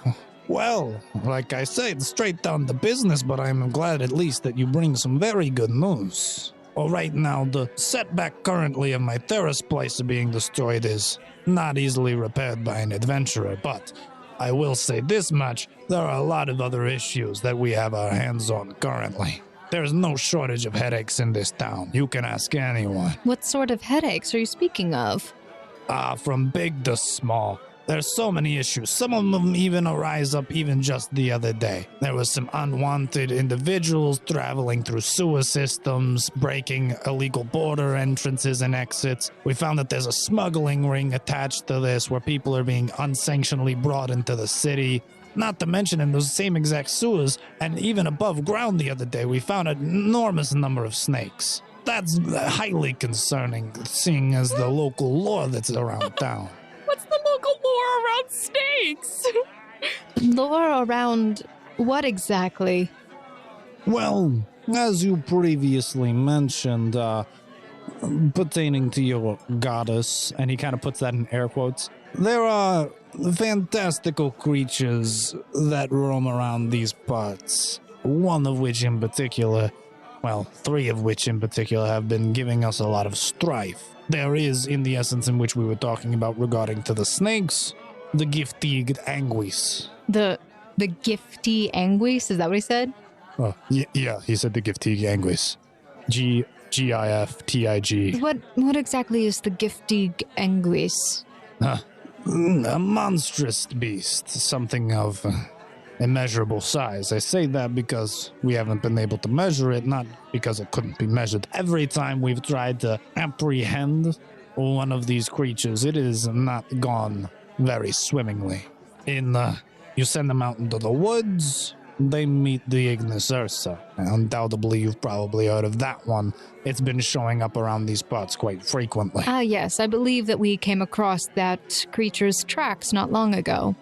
Well, like I said, straight down to business, but I'm glad at least that you bring some very good news. Well, right now, the setback currently of my terrace place being destroyed is not easily repaired by an adventurer, but I will say this much, there are a lot of other issues that we have our hands on currently. There's no shortage of headaches in this town. You can ask anyone. What sort of headaches are you speaking of? From big to small. There's so many issues. Some of them even arise up even just the other day. There was some unwanted individuals traveling through sewer systems, breaking illegal border entrances and exits. We found that there's a smuggling ring attached to this where people are being unsanctionedly brought into the city. Not to mention in those same exact sewers and even above ground the other day, we found an enormous number of snakes. That's highly concerning, seeing as the local law that's around town. What's the local lore around snakes? Lore around what exactly? Well, as you previously mentioned, pertaining to your goddess, and he kind of puts that in air quotes, there are fantastical creatures that roam around these parts. One of which in particular, well, three of which in particular have been giving us a lot of strife. There is, in the essence in which we were talking about regarding to the snakes, the gifty anguis. The gifty anguis? Is that what he said? Oh, yeah, he said the gifty anguis. Giftig. What exactly is the gifty anguis? A monstrous beast, something of immeasurable size. I say that because we haven't been able to measure it, not because it couldn't be measured. Every time we've tried to apprehend one of these creatures, it has not gone very swimmingly. You send them out into the woods, they meet the Ignis Ursa. Undoubtedly, you've probably heard of that one. It's been showing up around these parts quite frequently. Yes, I believe that we came across that creature's tracks not long ago.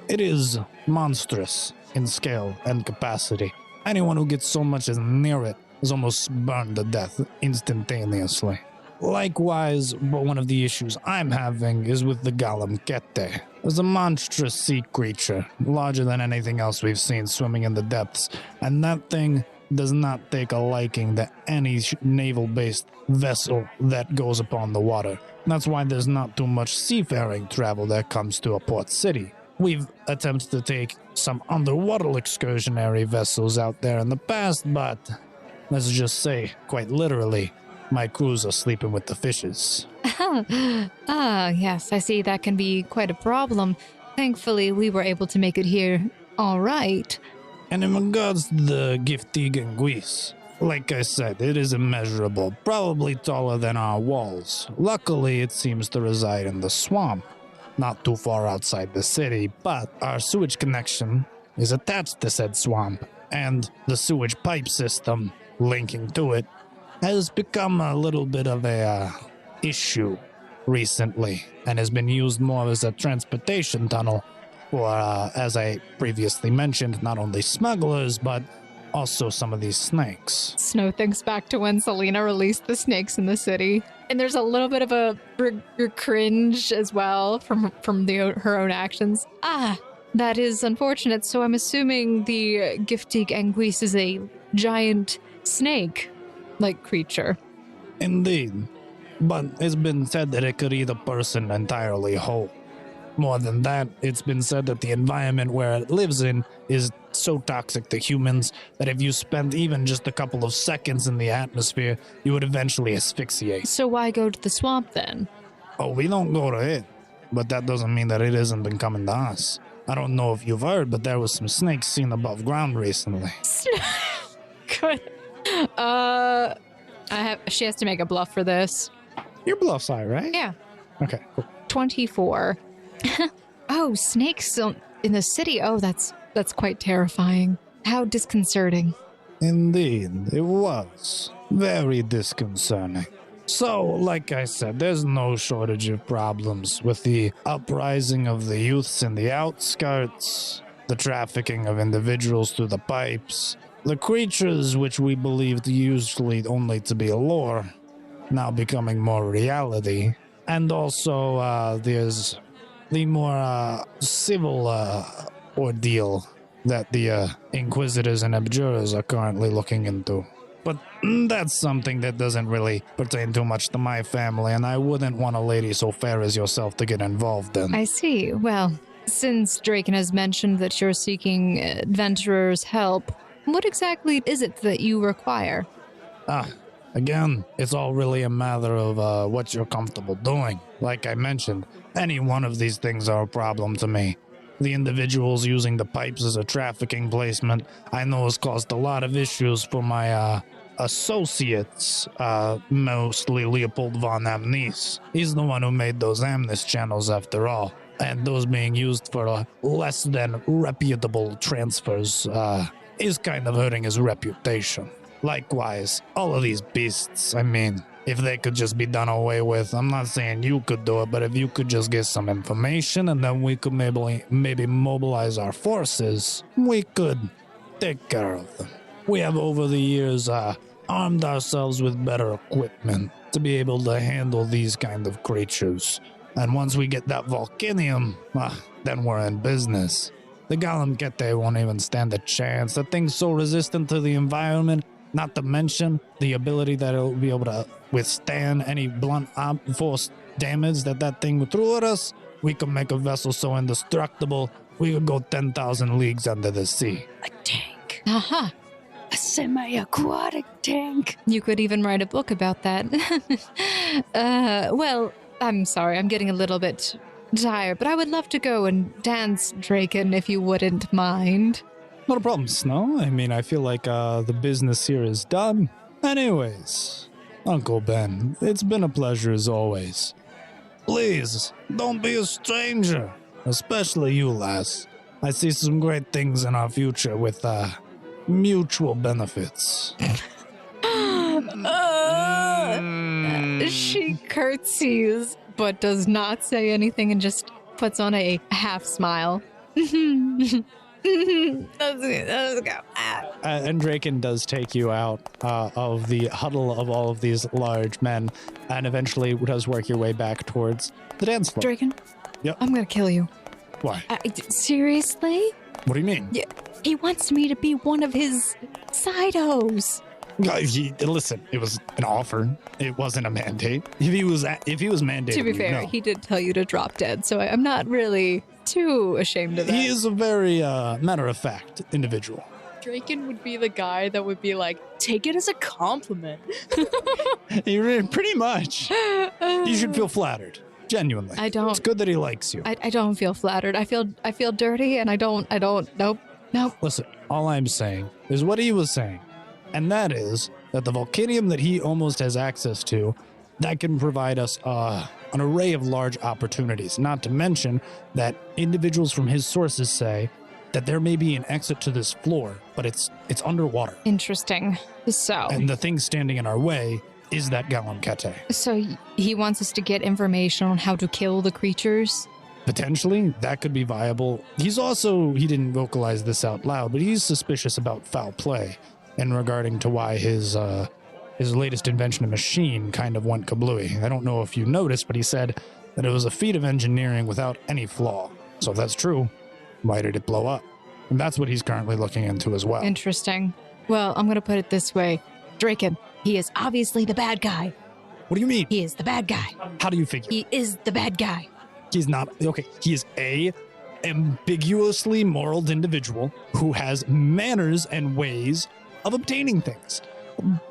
It is monstrous in scale and capacity. Anyone who gets so much as near it is almost burned to death instantaneously. Likewise, but one of the issues I'm having is with the Golem Kete. It's a monstrous sea creature, larger than anything else we've seen swimming in the depths, and that thing does not take a liking to any naval-based vessel that goes upon the water. That's why there's not too much seafaring travel that comes to a port city. We've attempted to take some underwater excursionary vessels out there in the past, but let's just say, quite literally, my crews are sleeping with the fishes. Yes, I see that can be quite a problem. Thankfully, we were able to make it here all right. And in regards to the gifty anguis, like I said, it is immeasurable, probably taller than our walls. Luckily, it seems to reside in the swamp, not too far outside the city, but our sewage connection is attached to said swamp, and the sewage pipe system linking to it has become a little bit of a issue recently, and has been used more as a transportation tunnel for, as I previously mentioned, not only smugglers, but also some of these snakes. Snow thinks back to when Selena released the snakes in the city. And there's a little bit of a cringe as well from her own actions. That is unfortunate. So I'm assuming the Giftig Anguis is a giant snake-like creature. Indeed. But it's been said that it could eat a person entirely whole. More than that, it's been said that the environment where it lives in is so toxic to humans that if you spent even just a couple of seconds in the atmosphere, you would eventually asphyxiate. So why go to the swamp then? Oh, we don't go to it, but that doesn't mean that it isn't been coming to us. I don't know if you've heard, but there was some snakes seen above ground recently. Good. She has to make a bluff for this. Your bluff's high, right? Yeah. Okay, cool. 24. Oh, snakes in the city. Oh, that's quite terrifying. How disconcerting. Indeed, it was. Very disconcerting. So, like I said, there's no shortage of problems with the uprising of the youths in the outskirts, the trafficking of individuals through the pipes, the creatures which we believed usually only to be a lore, now becoming more reality, and also there's the more civil ordeal that the Inquisitors and Abjurers are currently looking into. But that's something that doesn't really pertain too much to my family, and I wouldn't want a lady so fair as yourself to get involved in. I see. Well, since Draken has mentioned that you're seeking adventurers' help, what exactly is it that you require? Again, it's all really a matter of what you're comfortable doing. Like I mentioned, any one of these things are a problem to me. The individuals using the pipes as a trafficking placement, I know has caused a lot of issues for my associates, mostly Leopold von Amnes. He's the one who made those Amnes channels after all, and those being used for less than reputable transfers is kind of hurting his reputation. Likewise, all of these beasts, I mean, if they could just be done away with, I'm not saying you could do it, but if you could just get some information and then we could maybe mobilize our forces, we could take care of them. We have over the years armed ourselves with better equipment to be able to handle these kind of creatures. And once we get that Volcanium, then we're in business. The Golem Kete won't even stand a chance. That thing's so resistant to the environment, not to mention the ability that it'll be able to withstand any blunt force damage that thing would throw at us. We could make a vessel so indestructible, we could go 10,000 leagues under the sea. A tank. Aha. A semi-aquatic tank. You could even write a book about that. Well, I'm sorry, I'm getting a little bit tired, but I would love to go and dance, Draken, if you wouldn't mind. Not a problem, Snow. I mean, I feel like the business here is done. Anyways, Uncle Ben, it's been a pleasure as always. Please, don't be a stranger, especially you, lass. I see some great things in our future with mutual benefits. She curtsies, but does not say anything and just puts on a half smile. Let's go. And Draken does take you out of the huddle of all of these large men and eventually does work your way back towards the dance floor. Draken? Yep. I'm gonna kill you. Why? Seriously? What do you mean? Yeah, he wants me to be one of his side-os. Listen, it was an offer. It wasn't a mandate. If he was mandated, To be fair, he did tell you to drop dead, so I'm not really too ashamed of that. He is a very matter-of-fact individual. Draken would be the guy that would be like, take it as a compliment. Pretty much. You should feel flattered. Genuinely. I don't. It's good that he likes you. I don't feel flattered. I feel dirty, and I don't. Nope. Listen, all I'm saying is what he was saying. And that is that the Volcanium that he almost has access to, that can provide us an array of large opportunities. Not to mention that individuals from his sources say that there may be an exit to this floor, but it's underwater. Interesting. So. And the thing standing in our way is that Golem Kete. So he wants us to get information on how to kill the creatures? Potentially, that could be viable. He didn't vocalize this out loud, but he's suspicious about foul play in regarding to why his latest invention, a machine, kind of went kablooey. I don't know if you noticed, but he said that it was a feat of engineering without any flaw. So if that's true, why did it blow up? And that's what he's currently looking into as well. Interesting. Well, I'm going to put it this way. Draken, he is obviously the bad guy. What do you mean? He is the bad guy. How do you figure? He is the bad guy. He's not. Okay, he is a ambiguously moral individual who has manners and ways of obtaining things.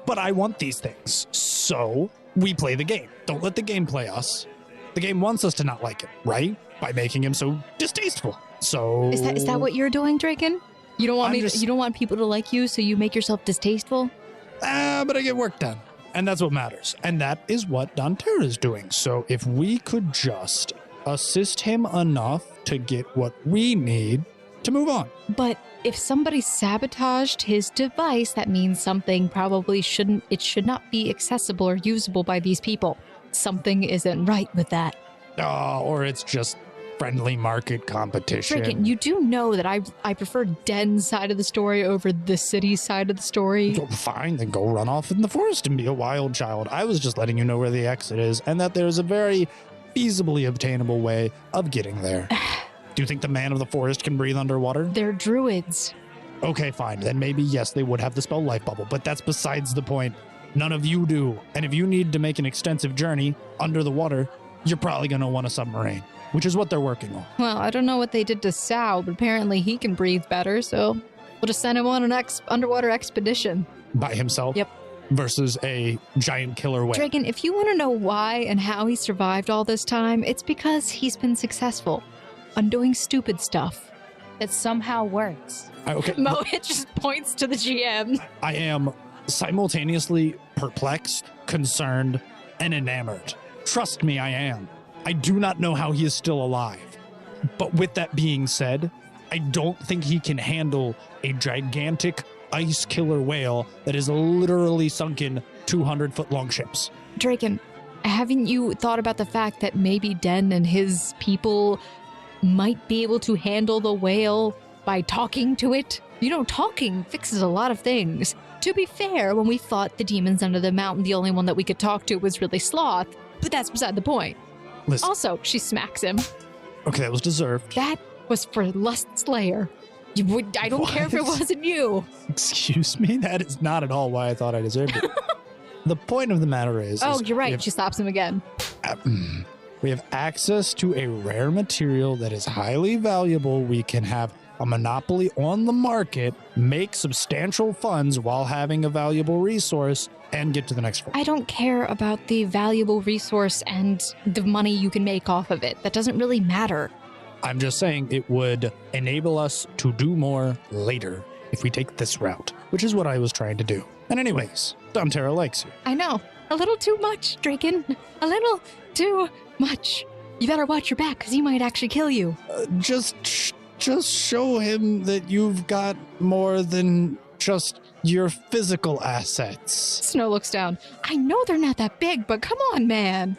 But I want these things, so we play the game. Don't let the game play us. The game wants us to not like it, right? By making him so distasteful. So Is that what you're doing, Draken? You don't want you don't want people to like you, so you make yourself distasteful? But I get work done. And that's what matters. And that is what Dantera is doing. So if we could just assist him enough to get what we need to move on. But if somebody sabotaged his device, that means something probably should not be accessible or usable by these people. Something isn't right with that. Or it's just friendly market competition. Draken, you do know that I prefer Den's side of the story over the city's side of the story. Oh, fine, then go run off in the forest and be a wild child. I was just letting you know where the exit is and that there's a very feasibly obtainable way of getting there. Do you think the man of the forest can breathe underwater? They're druids. Okay, fine. Then maybe, yes, they would have the spell Life Bubble, but that's besides the point. None of you do. And if you need to make an extensive journey under the water, you're probably going to want a submarine, which is what they're working on. Well, I don't know what they did to Sal, but apparently he can breathe better, so we'll just send him on an underwater expedition. By himself? Yep. Versus a giant killer whale. Draken, if you want to know why and how he survived all this time, it's because he's been successful on doing stupid stuff. That somehow works. Okay. Mohit just points to the GM. I am simultaneously perplexed, concerned, and enamored. Trust me, I am. I do not know how he is still alive. But with that being said, I don't think he can handle a gigantic ice killer whale that is literally sunken 200-foot long ships. Draken, haven't you thought about the fact that maybe Den and his people might be able to handle the whale by talking to it? You know, talking fixes a lot of things. To be fair, when we fought the demons under the mountain, the only one that we could talk to was really Sloth, but that's beside the point. Listen. Also, she smacks him. Okay, that was deserved. That was for Lust Slayer. I don't care if it wasn't you. Excuse me? That is not at all why I thought I deserved it. The point of the matter is... Oh, you're right. She slaps him again. We have access to a rare material that is highly valuable. We can have a monopoly on the market, make substantial funds while having a valuable resource, and get to the next floor. I don't care about the valuable resource and the money you can make off of it. That doesn't really matter. I'm just saying it would enable us to do more later if we take this route, which is what I was trying to do. And anyways, Dantera likes you. I know. A little too much, Draken. A little too much. You better watch your back, because he might actually kill you. Just show him that you've got more than just your physical assets. Snow looks down. I know they're not that big, but come on, man.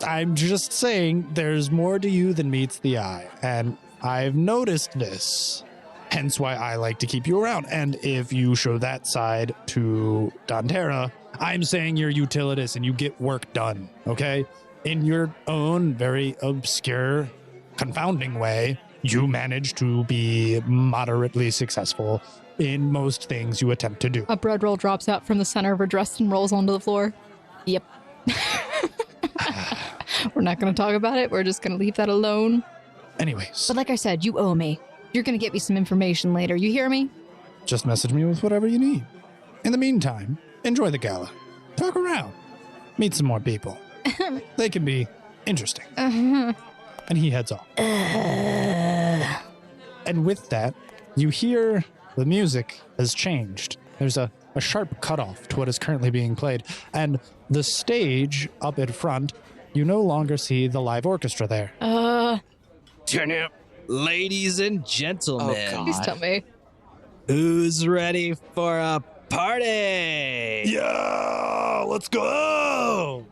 I'm just saying there's more to you than meets the eye, and I've noticed this, hence why I like to keep you around. And if you show that side to Dantera, I'm saying you're utilitous and you get work done, okay? In your own very obscure, confounding way, you manage to be moderately successful in most things you attempt to do. A bread roll drops out from the center of her dress and rolls onto the floor. Yep. We're not going to talk about it. We're just going to leave that alone. Anyways. But like I said, you owe me. You're going to get me some information later. You hear me? Just message me with whatever you need. In the meantime, enjoy the gala. Talk around. Meet some more people. They can be interesting. And he heads off. And with that, you hear the music has changed. There's a sharp cutoff to what is currently being played. And the stage up in front, you no longer see the live orchestra there. Turn it up. Ladies and gentlemen. Please tell me. Who's ready for a party? Yeah, let's go.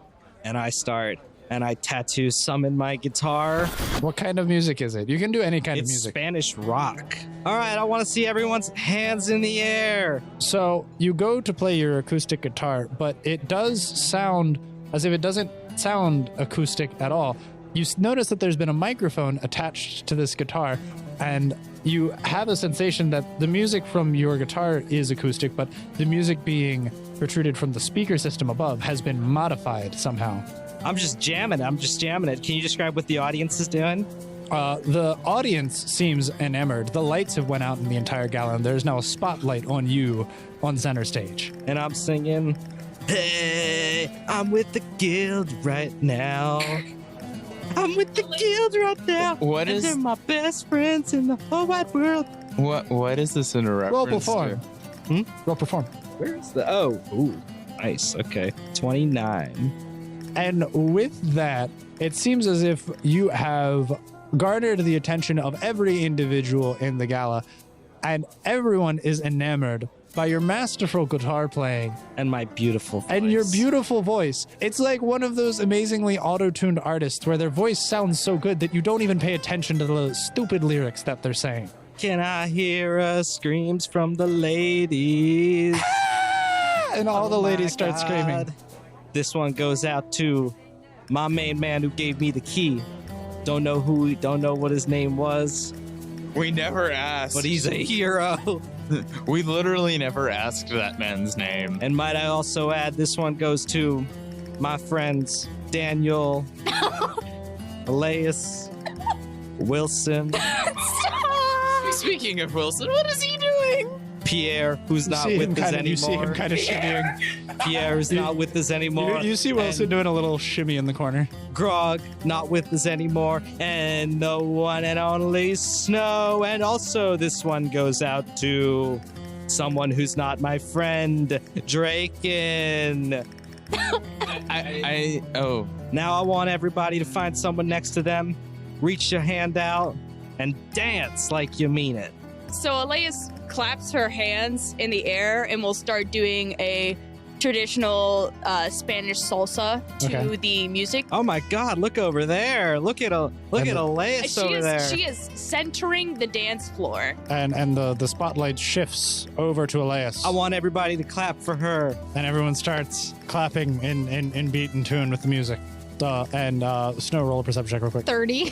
And I start, and I tattoo summon my guitar. What kind of music is it? You can do any kind of It's music. Spanish rock. All right, I want to see everyone's hands in the air. So you go to play your acoustic guitar, but it does sound as if it doesn't sound acoustic at all. You notice that there's been a microphone attached to this guitar, and you have a sensation that the music from your guitar is acoustic, but the music being protruded from the speaker system above has been modified somehow. I'm just jamming it. Can you describe what the audience is doing? The audience seems enamored. The lights have went out in the entire gala, and there's now a spotlight on you on center stage. And I'm singing, hey, I'm with the guild right now. I'm with the guild right now. What and is- they're my best friends in the whole wide world. What is this in a reference Roll perform. to? Roll perform. Where's the... Oh, ooh, nice. Okay, 29. And with that, it seems as if you have garnered the attention of every individual in the gala, and everyone is enamored by your masterful guitar playing And my beautiful voice. and your beautiful voice. It's like one of those amazingly auto-tuned artists where their voice sounds so good that you don't even pay attention to the stupid lyrics that they're saying. Can I hear screams from the ladies? And all the Oh my ladies start screaming. God. This one goes out to my main man who gave me the key. Don't know what his name was, We never asked. but he's a hero. We literally never asked that man's name. And might I also add, this one goes to my friends Daniel, Elias, Wilson, Speaking of Wilson, what is he doing? Pierre, who's not You with us see him anymore. kind of shimmying. Pierre is not with us anymore. You see Wilson doing a little shimmy in the corner. Grog, not with us anymore, and the one and only Snow. And also, this one goes out to someone who's not my friend, Draken. Oh, Now I want everybody to find someone next to them, reach your hand out, and dance like you mean it. So Elias claps her hands in the air and will start doing a traditional Spanish salsa to Okay. the music. Oh my God! Look over there! Look at Elias over there. She is centering the dance floor. And the spotlight shifts over to Elias. I want everybody to clap for her. And everyone starts clapping in beat and tune with the music. Snow, roll a perception check real quick. 30.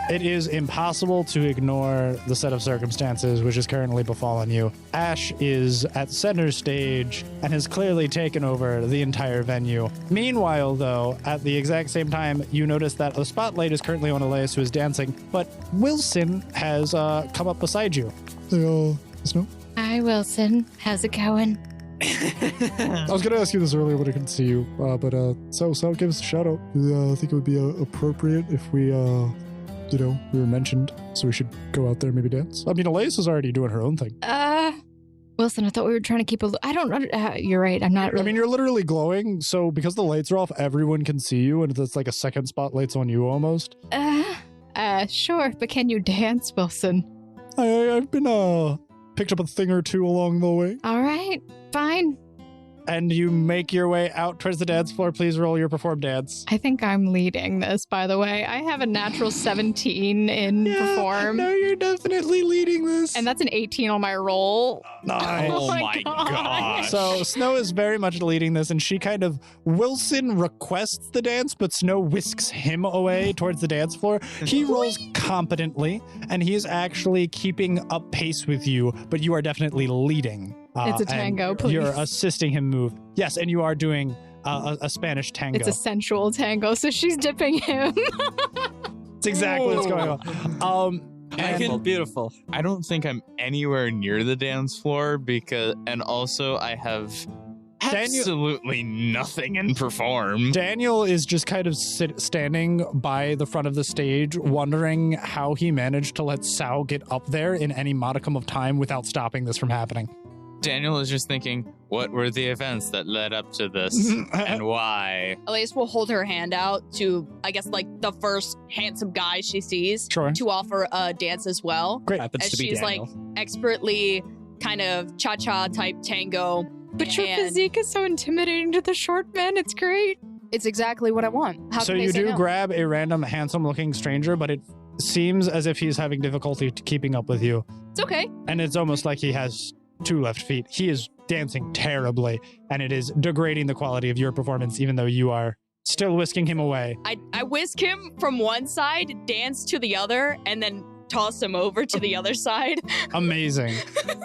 It is impossible to ignore the set of circumstances which is currently befallen you. Ashe is at center stage and has clearly taken over the entire venue. Meanwhile, though, at the exact same time, you notice that the spotlight is currently on Elias, who is dancing, but Wilson has come up beside you. Hey, Snow? Hi, Wilson. How's it going? I was going to ask you this earlier, but I couldn't see you. So give us a shout out. I think it would be appropriate if we, we were mentioned, so we should go out there and maybe dance. I mean, Elias is already doing her own thing. Wilson, I thought we were trying to keep I don't know. You're right. I'm not really. I mean, you're literally glowing, so because the lights are off, everyone can see you, and it's like a second spotlight's on you almost. Sure, but can you dance, Wilson? I've been, picked up a thing or two along the way. All right, fine. And you make your way out towards the dance floor. Please roll your perform dance. I think I'm leading this, by the way. I have a natural 17 in perform. No, you're definitely leading this. And that's an 18 on my roll. Nice. Oh oh my my God. gosh. So Snow is very much leading this, and she kind of, Wilson requests the dance, but Snow whisks him away towards the dance floor. He rolls competently, and he is actually keeping up pace with you, but you are definitely leading. It's a and tango, please. You're assisting him move. Yes, and you are doing a Spanish tango. It's a sensual tango, so she's dipping him. It's exactly what's going on. Beautiful. I don't think I'm anywhere near the dance floor and also I have absolutely nothing in perform. Daniel is just kind of standing by the front of the stage, wondering how he managed to let Sao get up there in any modicum of time without stopping this from happening. Daniel is just thinking, what were the events that led up to this and why? Elias will hold her hand out to, I guess, like the first handsome guy she sees Sure. to offer a dance as well. Great. Happens As to be she's Daniel. like expertly kind of cha-cha type tango. But your And physique is so intimidating to the short men. It's great. It's exactly what I want. How So can they you say do no? grab a random handsome-looking stranger, but it seems as if he's having difficulty keeping up with you. It's okay. And it's almost like he has 2 left feet. He is dancing terribly, and it is degrading the quality of your performance, even though you are still whisking him away. I whisk him from one side, dance to the other, and then toss him over to the other side. Amazing.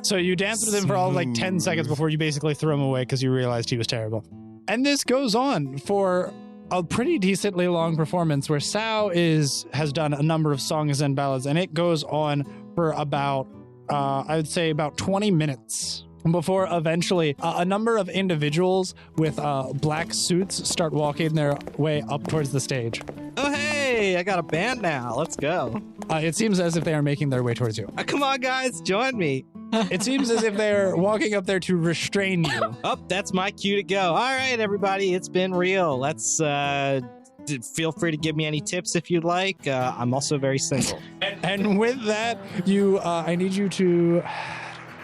So you danced with him for all like 10 seconds before you basically threw him away because you realized he was terrible. And this goes on for a pretty decently long performance where Sao has done a number of songs and ballads, and it goes on for about, I would say about 20 minutes before eventually a number of individuals with black suits start walking their way up towards the stage. Oh, hey, I got a band now. Let's go. It seems as if they are making their way towards you. Come on, guys, join me. It seems as if they're walking up there to restrain you. Oh, that's my cue to go. All right, everybody, it's been real. Let's feel free to give me any tips if you'd like. I'm also very single. And with that, I need you to...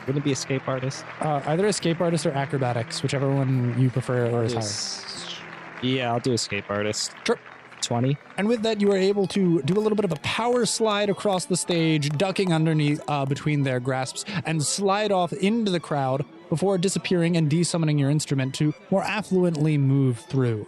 Wouldn't it be escape artist? Either escape artist or acrobatics, whichever one you prefer or is higher. Yeah, I'll do escape artist. Sure. 20. And with that, you are able to do a little bit of a power slide across the stage, ducking underneath between their grasps, and slide off into the crowd before disappearing and desummoning your instrument to more affluently move through.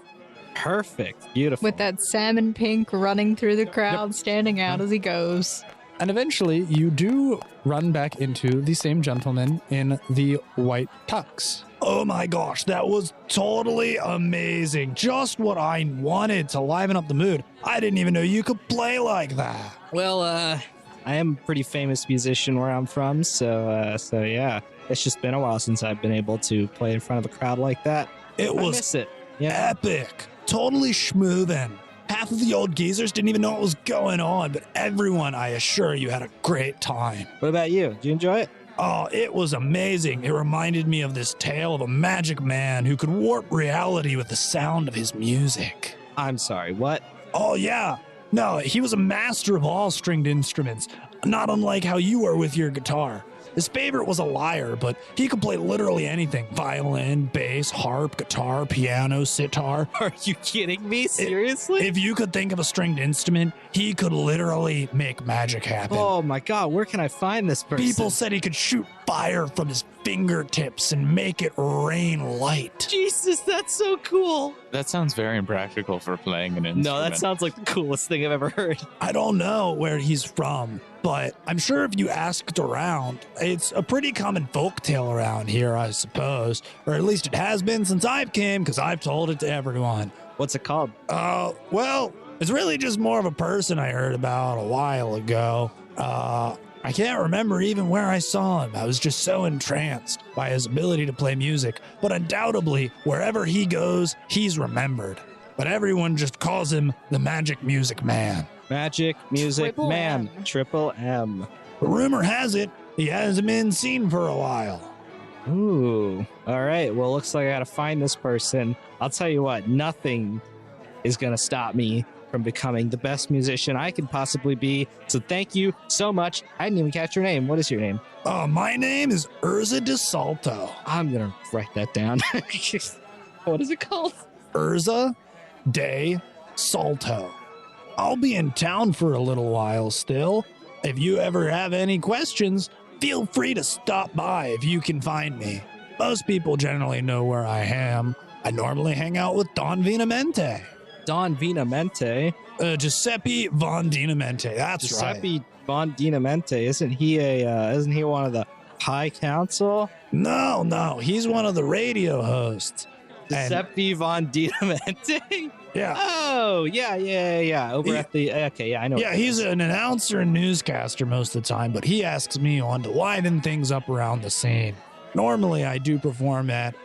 Perfect. Beautiful. With that salmon pink running through the crowd, standing out as he goes. And eventually, you do run back into the same gentleman in the white tux. Oh my gosh, that was totally amazing. Just what I wanted to liven up the mood. I didn't even know you could play like that. Well, I am a pretty famous musician where I'm from, so yeah. It's just been a while since I've been able to play in front of a crowd like that. It was miss it. Yeah. Epic. Totally schmoothin'. Half of the old geezers didn't even know what was going on, but everyone, I assure you, had a great time. What about you? Did you enjoy it? Oh, it was amazing. It reminded me of this tale of a magic man who could warp reality with the sound of his music. I'm sorry, what? Oh, yeah. No, he was a master of all stringed instruments, not unlike how you are with your guitar. His favorite was a lyre, but he could play literally anything. Violin, bass, harp, guitar, piano, sitar. Are you kidding me? Seriously? If you could think of a stringed instrument, he could literally make magic happen. Oh my God, where can I find this person? People said he could shoot fire from his fingertips and make it rain light. Jesus, that's so cool. That sounds very impractical for playing an instrument. No, that sounds like the coolest thing I've ever heard. I don't know where he's from, but I'm sure if you asked around, it's a pretty common folktale around here, I suppose. Or at least it has been since I've came, because I've told it to everyone. What's it called? Well, it's really just more of a person I heard about a while ago. I can't remember even where I saw him. I was just so entranced by his ability to play music. But undoubtedly, wherever he goes, he's remembered. But everyone just calls him the Magic Music Man. Magic Music Triple Man. M. Triple M. The rumor has it, he hasn't been seen for a while. Ooh. All right. Well, looks like I got to find this person. I'll tell you what, nothing is going to stop me from becoming the best musician I can possibly be. So thank you so much. I didn't even catch your name. What is your name? My name is Urza de Salto. I'm going to write that down. What is it called? Urza de Salto. I'll be in town for a little while still. If you ever have any questions, feel free to stop by if you can find me. Most people generally know where I am. I normally hang out with Don Vinamente. Don Vinamente. Giuseppe Von Dinamente. That's Giuseppe Von Dinamente. Isn't he one of the High Council? No. He's one of the radio hosts. Giuseppe Von Dinamente? Yeah. Oh, yeah. Over at the... Okay, yeah, I know. Yeah, he's an announcer and newscaster most of the time, but he asks me on to liven things up around the scene. Normally, I do perform at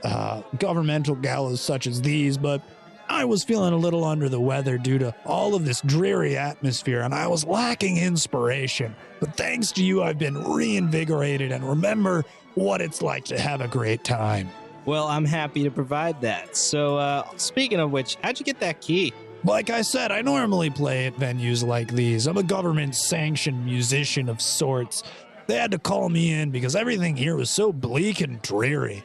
governmental galas such as these, but I was feeling a little under the weather due to all of this dreary atmosphere, and I was lacking inspiration. But thanks to you, I've been reinvigorated and remember what it's like to have a great time. Well, I'm happy to provide that. So, speaking of which, how'd you get that key? Like I said, I normally play at venues like these. I'm a government-sanctioned musician of sorts. They had to call me in because everything here was so bleak and dreary.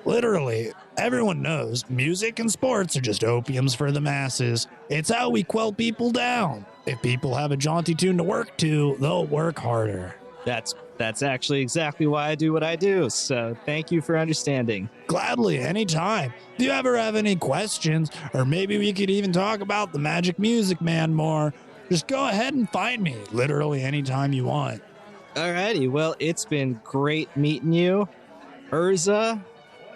Literally, everyone knows music and sports are just opiums for the masses. It's how we quell people down. If people have a jaunty tune to work to, they'll work harder. That's actually exactly why I do what I do, so thank you for understanding. Gladly, anytime. If you ever have any questions, or maybe we could even talk about the Magic Music Man more, just go ahead and find me, literally anytime you want. Alrighty, well, it's been great meeting you, Urza.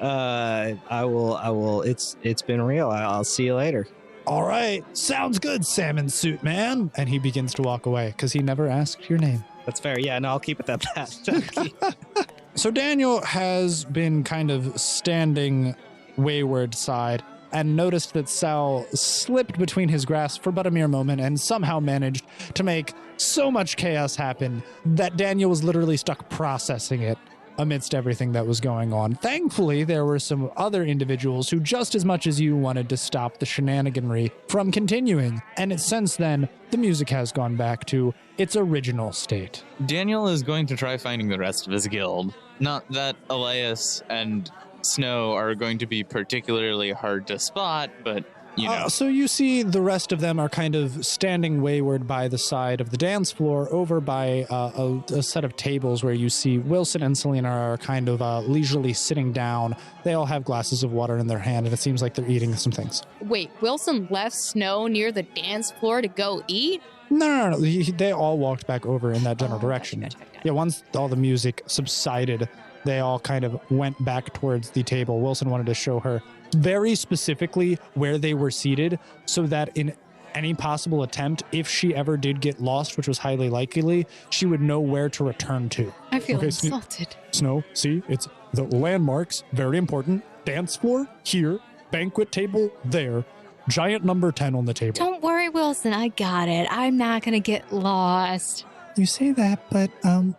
I will. It's been real. I'll see you later. All right, sounds good, salmon suit man. And he begins to walk away because he never asked your name. That's fair. Yeah, no, I'll keep it at that. So Daniel has been kind of standing wayward side and noticed that Sal slipped between his grasp for but a mere moment and somehow managed to make so much chaos happen that Daniel was literally stuck processing it amidst everything that was going on. Thankfully, there were some other individuals who just as much as you wanted to stop the shenaniganry from continuing. And since then, the music has gone back to its original state. Daniel is going to try finding the rest of his guild. Not that Elias and Snow are going to be particularly hard to spot, but you know. So you see the rest of them are kind of standing wayward by the side of the dance floor over by a set of tables where you see Wilson and Selena are kind of leisurely sitting down. They all have glasses of water in their hand, and it seems like they're eating some things. Wait, Wilson left Snow near the dance floor to go eat? No. They all walked back over in that general direction. Gotcha. Yeah, once all the music subsided, they all kind of went back towards the table. Wilson wanted to show her very specifically where they were seated so that in any possible attempt, if she ever did get lost, which was highly likely, she would know where to return to. I feel Okay, insulted. Snow, see, it's the landmarks, very important. Dance floor, here. Banquet table, there. Giant number 10 on the table. Don't worry, Wilson. I got it. I'm not going to get lost. You say that, but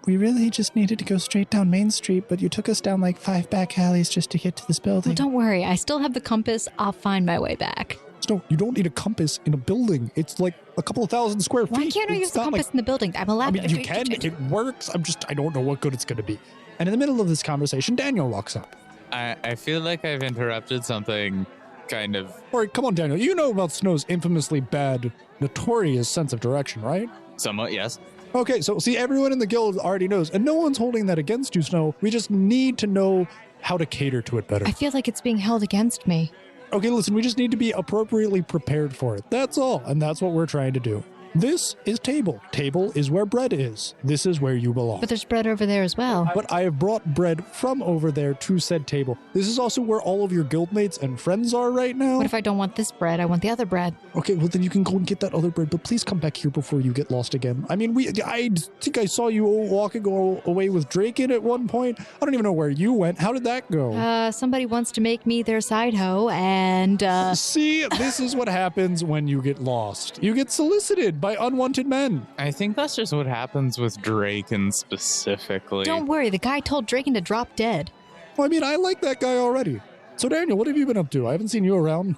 we really just needed to go straight down Main Street, but you took us down like 5 back alleys just to get to this building. Well, don't worry. I still have the compass. I'll find my way back. Snow, you don't need a compass in a building. It's like a couple of thousand square feet. Why can't I use the compass in the building? I'm allowed I mean, you can. It works. I don't know what good it's going to be. And in the middle of this conversation, Daniel walks up. I feel like I've interrupted something kind of. All right, come on, Daniel. You know about Snow's infamously bad, notorious sense of direction, right? Somewhat, yes. Okay, so see, everyone in the guild already knows, and no one's holding that against you, Snow. We just need to know how to cater to it better. I feel like it's being held against me. Okay, listen, we just need to be appropriately prepared for it. That's all, and that's what we're trying to do. This is table. Table is where bread is. This is where you belong. But there's bread over there as well. But I have brought bread from over there to said table. This is also where all of your guildmates and friends are right now. What if I don't want this bread? I want the other bread. Okay, well then you can go and get that other bread, but please come back here before you get lost again. I mean, I think I saw you walking away with Drake in at one point. I don't even know where you went. How did that go? Somebody wants to make me their side hoe, and See, this is what happens when you get lost. You get solicited by unwanted men. I think that's just what happens with Draken specifically. don't worry. The guy told Draken to drop dead. Well, I mean, I like that guy already. So Daniel, what have you been up to? I haven't seen you around.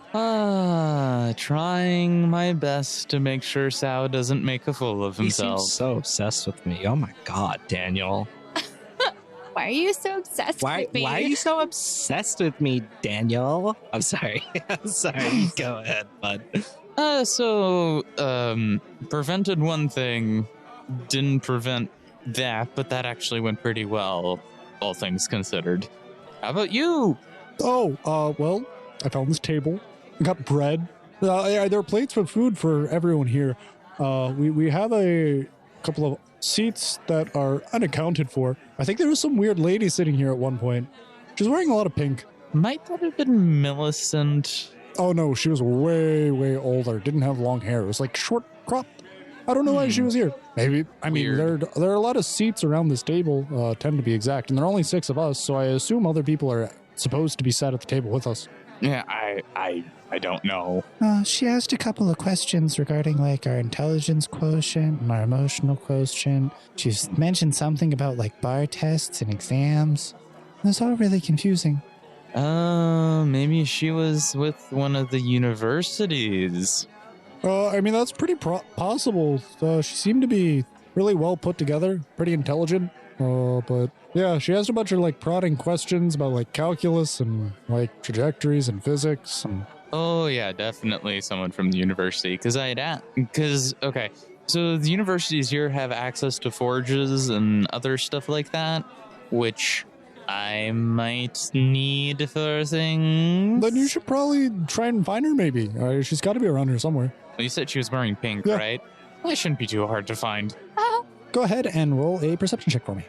Trying my best to make sure Sao doesn't make a fool of He himself. seems so obsessed with me. Oh my God, Daniel. Why are you so obsessed Why with me? are you so obsessed with me, Daniel? I'm sorry. I'm sorry. Go ahead, bud. Prevented one thing, didn't prevent that, but that actually went pretty well, all things considered. How about you? Well, I found this table. I got bread. There are plates of food for everyone here. We have a couple of seats that are unaccounted for. I think there was some weird lady sitting here at one point. She's wearing a lot of pink. Might that have been Millicent? Oh no, she was way, way older. Didn't have long hair. It was like short cropped. I don't know why she was here. Maybe. I mean, there are a lot of seats around this table, 10 to be exact, and there are only 6 of us, so I assume other people are supposed to be sat at the table with us. Yeah, I don't know. She asked a couple of questions regarding like our intelligence quotient and our emotional quotient. She's mentioned something about like bar tests and exams. It was all really confusing. Maybe she was with one of the universities. I mean, that's pretty possible. She seemed to be really well put together, pretty intelligent. But yeah, she asked a bunch of like prodding questions about like calculus and like trajectories and physics. And Oh yeah, definitely someone from the university. Okay, so the universities here have access to forges and other stuff like that, which I might need for things. then you should probably try and find her. Maybe she's got to be around here somewhere. Well, you said she was wearing pink, Yeah. right? Well, it shouldn't be too hard to find. Go ahead and roll a perception check for me.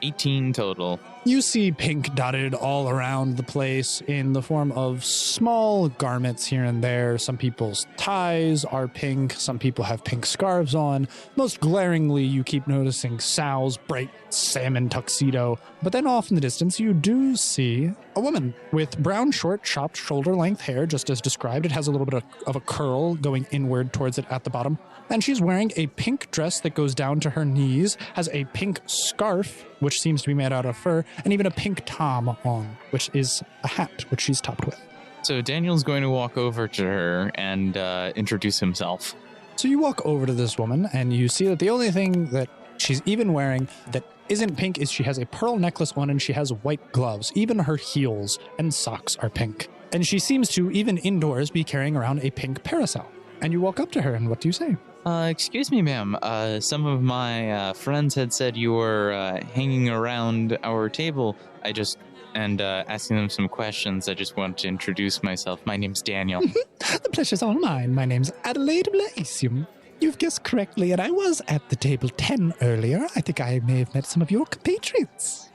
18 total. You see pink dotted all around the place in the form of small garments here and there. Some people's ties are pink. Some people have pink scarves on. Most glaringly, you keep noticing Sal's bright salmon tuxedo. But then off in the distance, you do see a woman with brown, short, chopped, shoulder-length hair, just as described. It has a little bit of a curl going inward towards it at the bottom. And she's wearing a pink dress that goes down to her knees, has a pink scarf, which seems to be made out of fur, and even a pink tom on, which is a hat, which she's topped with. So Daniel's going to walk over to her and introduce himself. So you walk over to this woman, and you see that the only thing that she's even wearing that isn't pink is she has a pearl necklace on, and she has white gloves. Even her heels and socks are pink. And she seems to, even indoors, be carrying around a pink parasol. And you walk up to her, and what do you say? Excuse me, ma'am. Some of my friends had said you were hanging around our table. Asking them some questions. I just want to introduce myself. My name's Daniel. The pleasure's all mine. My name's Adelaide Blaisium. You've guessed correctly, and I was at the table 10 earlier. I think I may have met some of your compatriots.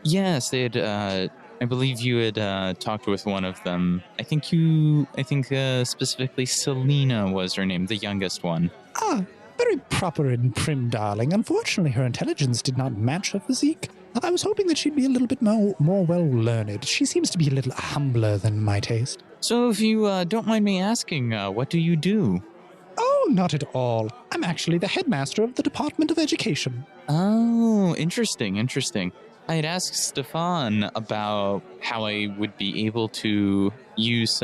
Yes, they had... I believe you had talked with one of them. I think specifically Selena was her name, the youngest one. Ah, very proper and prim, darling. Unfortunately, her intelligence did not match her physique. I was hoping that she'd be a little bit more well-learned. She seems to be a little humbler than my taste. So if you don't mind me asking, what do you do? Oh, not at all. I'm actually the headmaster of the Department of Education. Oh, interesting. I had asked Stefan about how I would be able to use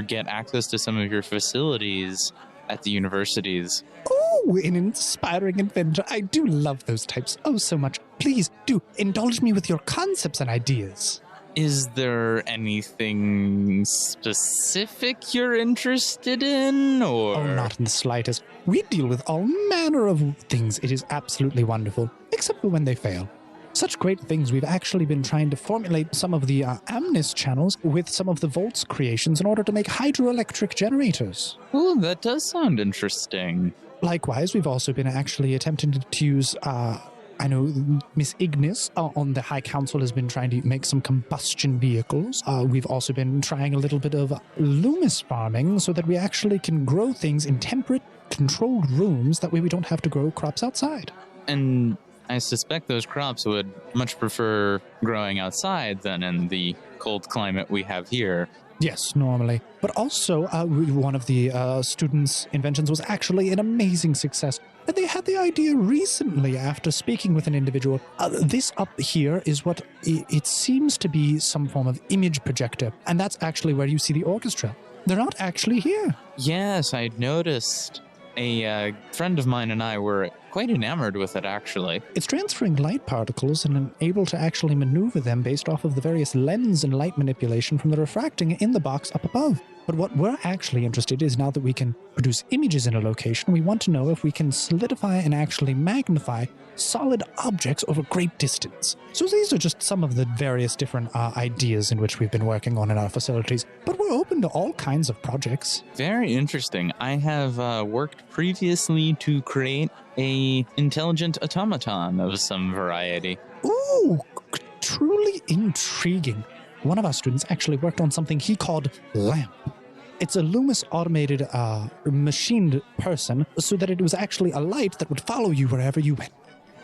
get access to some of your facilities at the universities. Oh, an inspiring adventure. I do love those types so much. Please do indulge me with your concepts and ideas. Is there anything specific you're interested in, or? Oh, not in the slightest. We deal with all manner of things. It is absolutely wonderful, except for when they fail. Such great things. We've actually been trying to formulate some of the Amnis channels with some of the Volt's creations in order to make hydroelectric generators. Oh, that does sound interesting. Likewise, we've also been actually attempting to use, I know Miss Ignis on the High Council has been trying to make some combustion vehicles. We've also been trying a little bit of Loomis farming so that we actually can grow things in temperate, controlled rooms. That way we don't have to grow crops outside. And I suspect those crops would much prefer growing outside than in the cold climate we have here. Yes, normally. But also, one of the students' inventions was actually an amazing success. And they had the idea recently after speaking with an individual. This up here is what it seems to be some form of image projector. And that's actually where you see the orchestra. They're not actually here. Yes, I'd noticed. A friend of mine and I were quite enamored with it, actually. It's transferring light particles and able to actually maneuver them based off of the various lens and light manipulation from the refracting in the box up above. But what we're actually interested in is now that we can produce images in a location, we want to know if we can solidify and actually magnify solid objects over great distance. So these are just some of the various different ideas in which we've been working on in our facilities, but we're open to all kinds of projects. Very interesting. I have worked previously to create a intelligent automaton of some variety. Ooh, truly intriguing. One of our students actually worked on something he called Lamp. It's a Loomis automated machined person so that it was actually a light that would follow you wherever you went.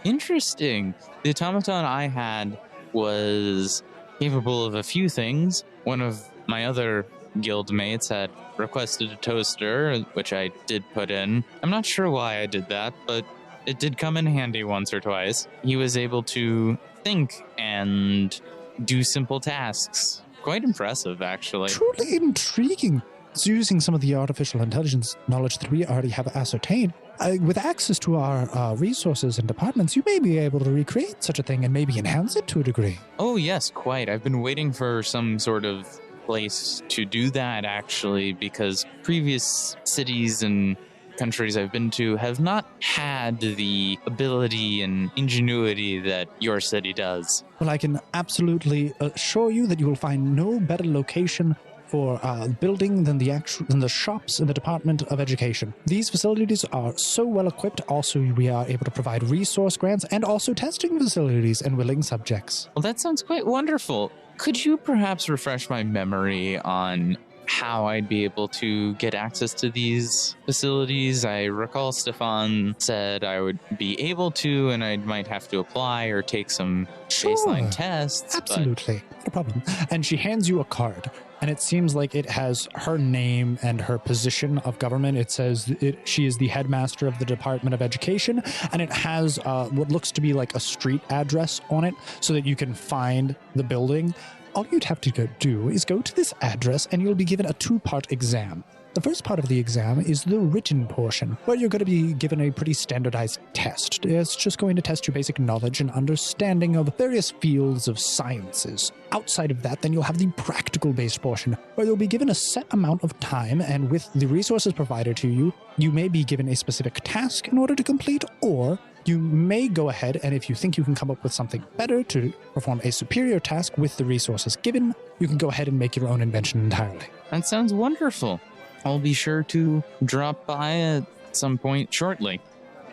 Interesting. The automaton I had was capable of a few things. One of my other guild mates had requested a toaster, which I did put in. I'm not sure why I did that, but it did come in handy once or twice. He was able to think and do simple tasks. Quite impressive, actually. Truly intriguing. So using some of the artificial intelligence knowledge that we already have ascertained, with access to our resources and departments, you may be able to recreate such a thing and maybe enhance it to a degree. Oh, yes, quite. I've been waiting for some sort of place to do that, actually, because previous cities and countries I've been to have not had the ability and ingenuity that your city does. Well, I can absolutely assure you that you will find no better location for building than the shops in the Department of Education. These facilities are so well equipped. Also, we are able to provide resource grants and also testing facilities and willing subjects. Well, that sounds quite wonderful. Could you perhaps refresh my memory on how I'd be able to get access to these facilities? I recall Stefan said I would be able to, and I might have to apply or take some baseline tests. Absolutely, no problem. And she hands you a card, and it seems like it has her name and her position of government. It says she is the headmaster of the Department of Education, and it has what looks to be like a street address on it so that you can find the building. All you'd have to do is go to this address and you'll be given a 2-part exam. The first part of the exam is the written portion, where you're going to be given a pretty standardized test. It's just going to test your basic knowledge and understanding of various fields of sciences. Outside of that, then you'll have the practical-based portion, where you'll be given a set amount of time, and with the resources provided to you, you may be given a specific task in order to complete, or you may go ahead, and if you think you can come up with something better to perform a superior task with the resources given, you can go ahead and make your own invention entirely. That sounds wonderful. I'll be sure to drop by at some point shortly.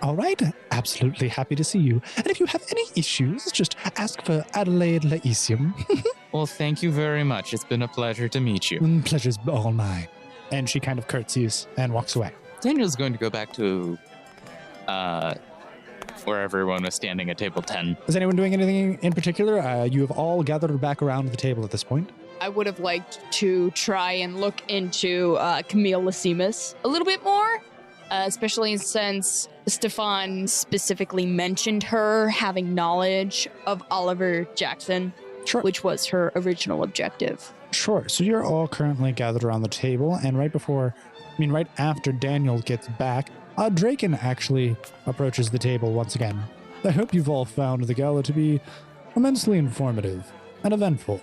All right, absolutely happy to see you. And if you have any issues, just ask for Adelaide Laesium. Well, thank you very much. It's been a pleasure to meet you. Pleasure's all mine. And she kind of curtsies and walks away. Daniel's going to go back to where everyone was standing at table 10. Is anyone doing anything in particular? You have all gathered back around the table at this point. I would have liked to try and look into Camille Lassimus a little bit more, especially since Stefan specifically mentioned her having knowledge of Oliver Jackson, Sure. which was her original objective. Sure. So you're all currently gathered around the table, and right after Daniel gets back, Draken actually approaches the table once again. I hope you've all found the gala to be immensely informative and eventful.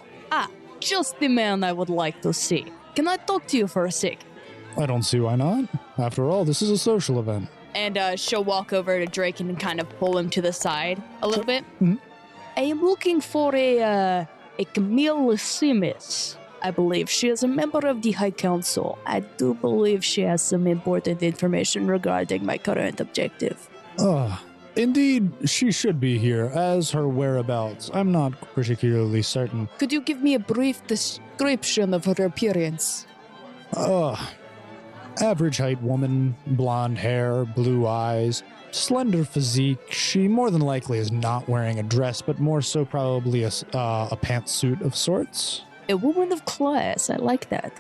Just the man I would like to see. Can I talk to you for a sec? I don't see why not. After all, this is a social event. And she'll walk over to Drake and kind of pull him to the side a little bit. Mm-hmm. I am looking for a Camille Lassimus. I believe she is a member of the High Council. I do believe she has some important information regarding my current objective. Indeed, she should be here. As her whereabouts, I'm not particularly certain. Could you give me a brief description of her appearance? Average height woman, blonde hair, blue eyes, slender physique. She more than likely is not wearing a dress, but more so probably a pantsuit of sorts. A woman of class, I like that.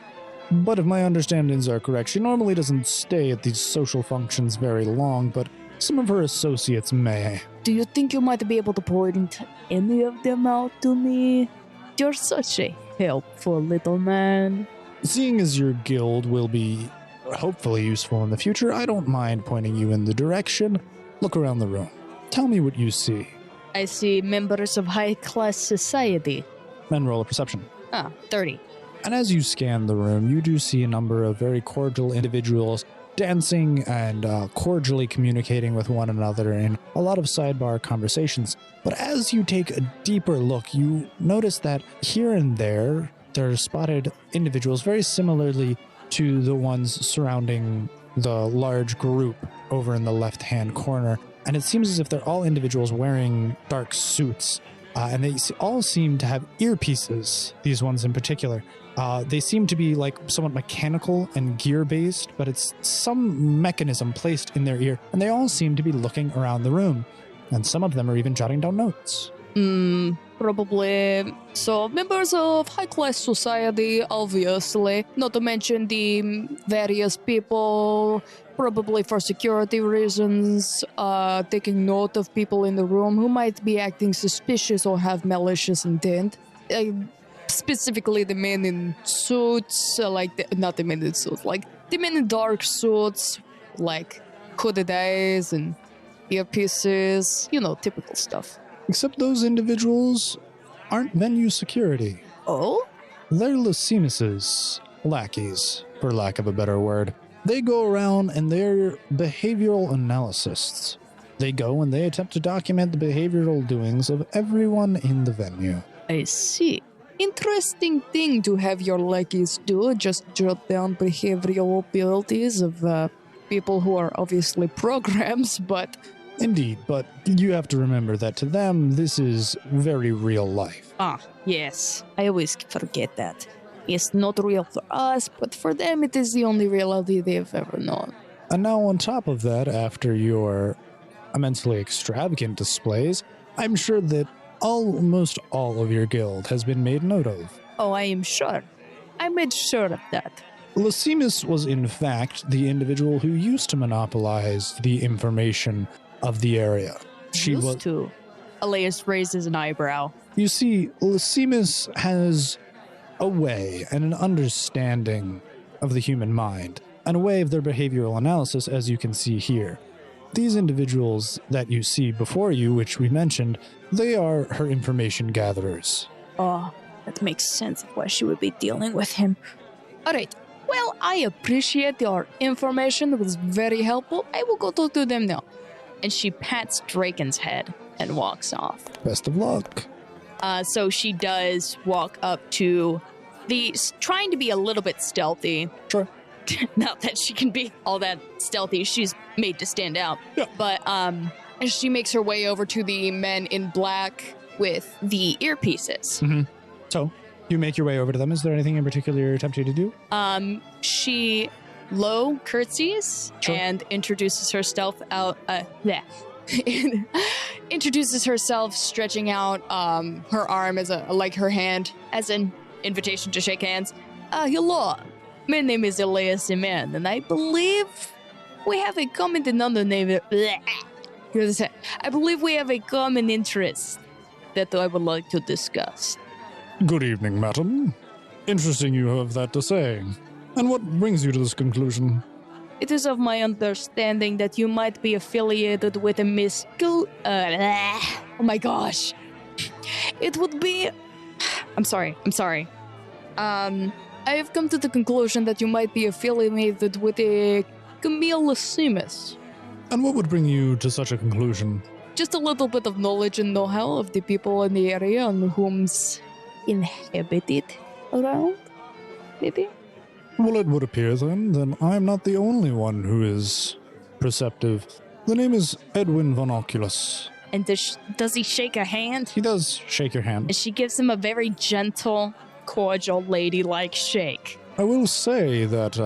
But if my understandings are correct, she normally doesn't stay at these social functions very long, but some of her associates may. Do you think you might be able to point any of them out to me? You're such a helpful little man. Seeing as your guild will be hopefully useful in the future, I don't mind pointing you in the direction. Look around the room. Tell me what you see. I see members of high-class society. Men roll a perception. 30. And as you scan the room, you do see a number of very cordial individuals dancing and cordially communicating with one another in a lot of sidebar conversations. But as you take a deeper look, you notice that here and there are spotted individuals very similarly to the ones surrounding the large group over in the left-hand corner. And it seems as if they're all individuals wearing dark suits. And they all seem to have earpieces, these ones in particular. They seem to be like somewhat mechanical and gear-based, but it's some mechanism placed in their ear. And they all seem to be looking around the room. And some of them are even jotting down notes. Probably. So, members of high-class society, obviously. Not to mention the various people, probably for security reasons, taking note of people in the room who might be acting suspicious or have malicious intent. Specifically the men in suits, not the men in suits, like the men in dark suits, like hooded eyes and earpieces, typical stuff. Except those individuals aren't venue security. Oh? They're Lassimus's lackeys, for lack of a better word. They go around and they're behavioral analysts. They go and they attempt to document the behavioral doings of everyone in the venue. I see. interesting thing to have your lackeys do. Just jot down behavioral abilities of people who are obviously programs, but... Indeed, but you have to remember that to them, this is very real life. Ah, yes. I always forget that. It's not real for us, but for them it is the only reality they've ever known. And now on top of that, after your immensely extravagant displays, I'm sure that almost all of your guild has been made note of. Oh, I am sure. I made sure of that. Lysimus was in fact the individual who used to monopolize the information of the area. She Used to. Elias raises an eyebrow. You see, Lysimus has a way and an understanding of the human mind, and a way of their behavioral analysis, as you can see here. These individuals that you see before you, which we mentioned, they are her information gatherers. Oh, that makes sense of why she would be dealing with him. Alright, well, I appreciate your information. It was very helpful. I will go talk to them now. And she pats Draken's head and walks off. Best of luck. So she does walk up to trying to be a little bit stealthy. Sure. Not that she can be all that stealthy. She's made to stand out. Yeah. But she makes her way over to the men in black with the earpieces. Mm-hmm. So, you make your way over to them. Is there anything in particular you're attempting to do? She low curtsies and introduces herself out. Introduces herself, stretching out her arm as like her hand as an invitation to shake hands. Hello, my name is Elias Iman, and I believe we have a common denominator. I believe we have a common interest that I would like to discuss. Good evening, madam. Interesting you have that to say. And what brings you to this conclusion? It is of my understanding that you might be affiliated with a Miss oh my gosh. It would be... I'm sorry. I have come to the conclusion that you might be affiliated with a Camille Lysimus. And what would bring you to such a conclusion? Just a little bit of knowledge and know-how of the people in the area and whom's inhabited around, maybe? Well, it would appear then I'm not the only one who is perceptive. The name is Edwin von Oculus. And does he shake a hand? He does shake your hand. And she gives him a very gentle, cordial, ladylike shake. I will say that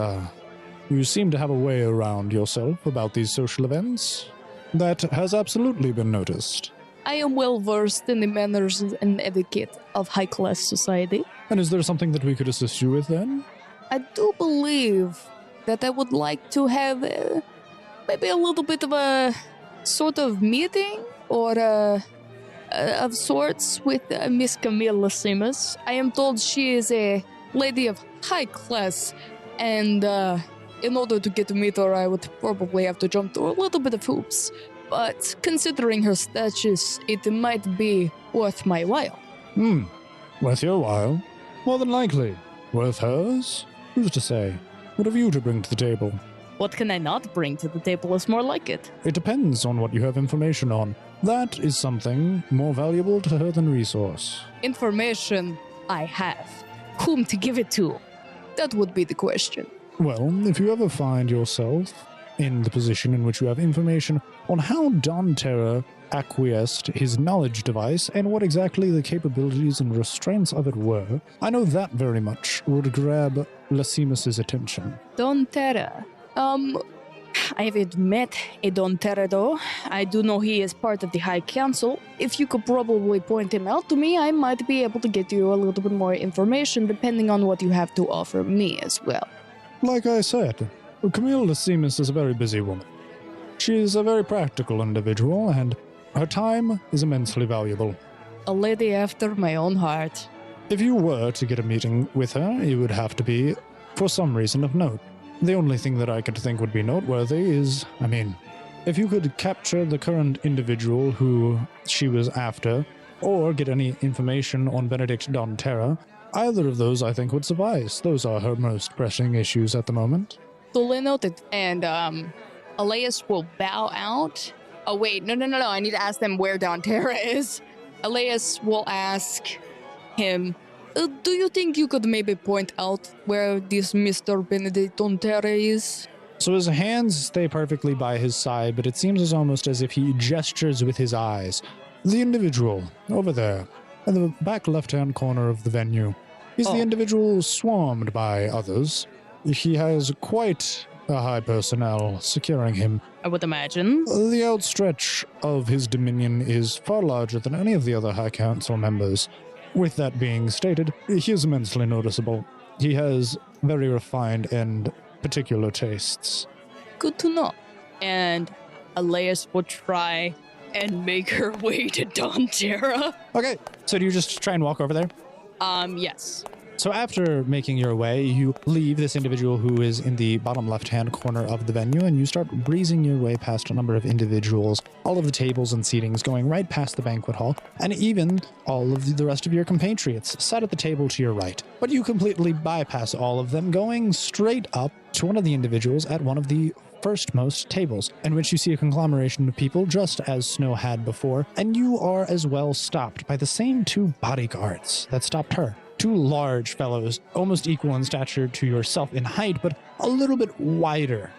you seem to have a way around yourself about these social events. That has absolutely been noticed. I am well versed in the manners and etiquette of high-class society. And is there something that we could assist you with then? I do believe that I would like to have maybe a little bit of a sort of meeting or of sorts with Miss Camille Lysimus. I am told she is a lady of high class, and in order to get to meet her, I would probably have to jump through a little bit of hoops. But considering her status, it might be worth my while. Worth your while? More than likely. Worth hers? Who's to say? What have you to bring to the table? What can I not bring to the table is more like it. It depends on what you have information on. That is something more valuable to her than resource. Information I have. Whom to give it to? That would be the question. Well, if you ever find yourself in the position in which you have information on how Don Terra acquiesced his knowledge device and what exactly the capabilities and restraints of it were, I know that very much would grab Lysimus's attention. Don Terra. I haven't met a Don Terra though. I do know he is part of the High Council. If you could probably point him out to me, I might be able to get you a little bit more information depending on what you have to offer me as well. Like I said, Camille Lysimus is a very busy woman. She is a very practical individual, and her time is immensely valuable. A lady after my own heart. If you were to get a meeting with her, it would have to be for some reason of note. The only thing that I could think would be noteworthy is, if you could capture the current individual who she was after, or get any information on Benedict Don Terra, either of those I think would suffice. Those are her most pressing issues at the moment. Duly noted. And, Elias will bow out. Oh, wait, no. I need to ask them where Don Terra is. Elias will ask him, Do you think you could maybe point out where this Mr. Benedict Donterre is? So his hands stay perfectly by his side, but it seems almost as if he gestures with his eyes. The individual, over there, in the back left-hand corner of the venue. He's the individual swarmed by others. He has quite a high personnel securing him. I would imagine. The outstretch of his dominion is far larger than any of the other High Council members. With that being stated, he is immensely noticeable. He has very refined and particular tastes. Good to know. And Elias will try and make her way to Donterra. Okay, so do you just try and walk over there? Yes. So after making your way, you leave this individual who is in the bottom left-hand corner of the venue, and you start breezing your way past a number of individuals, all of the tables and seatings going right past the banquet hall, and even all of the rest of your compatriots sat at the table to your right. But you completely bypass all of them, going straight up to one of the individuals at one of the firstmost tables, in which you see a conglomeration of people just as Snow had before, and you are as well stopped by the same two bodyguards that stopped her. Two large fellows, almost equal in stature to yourself in height, but a little bit wider,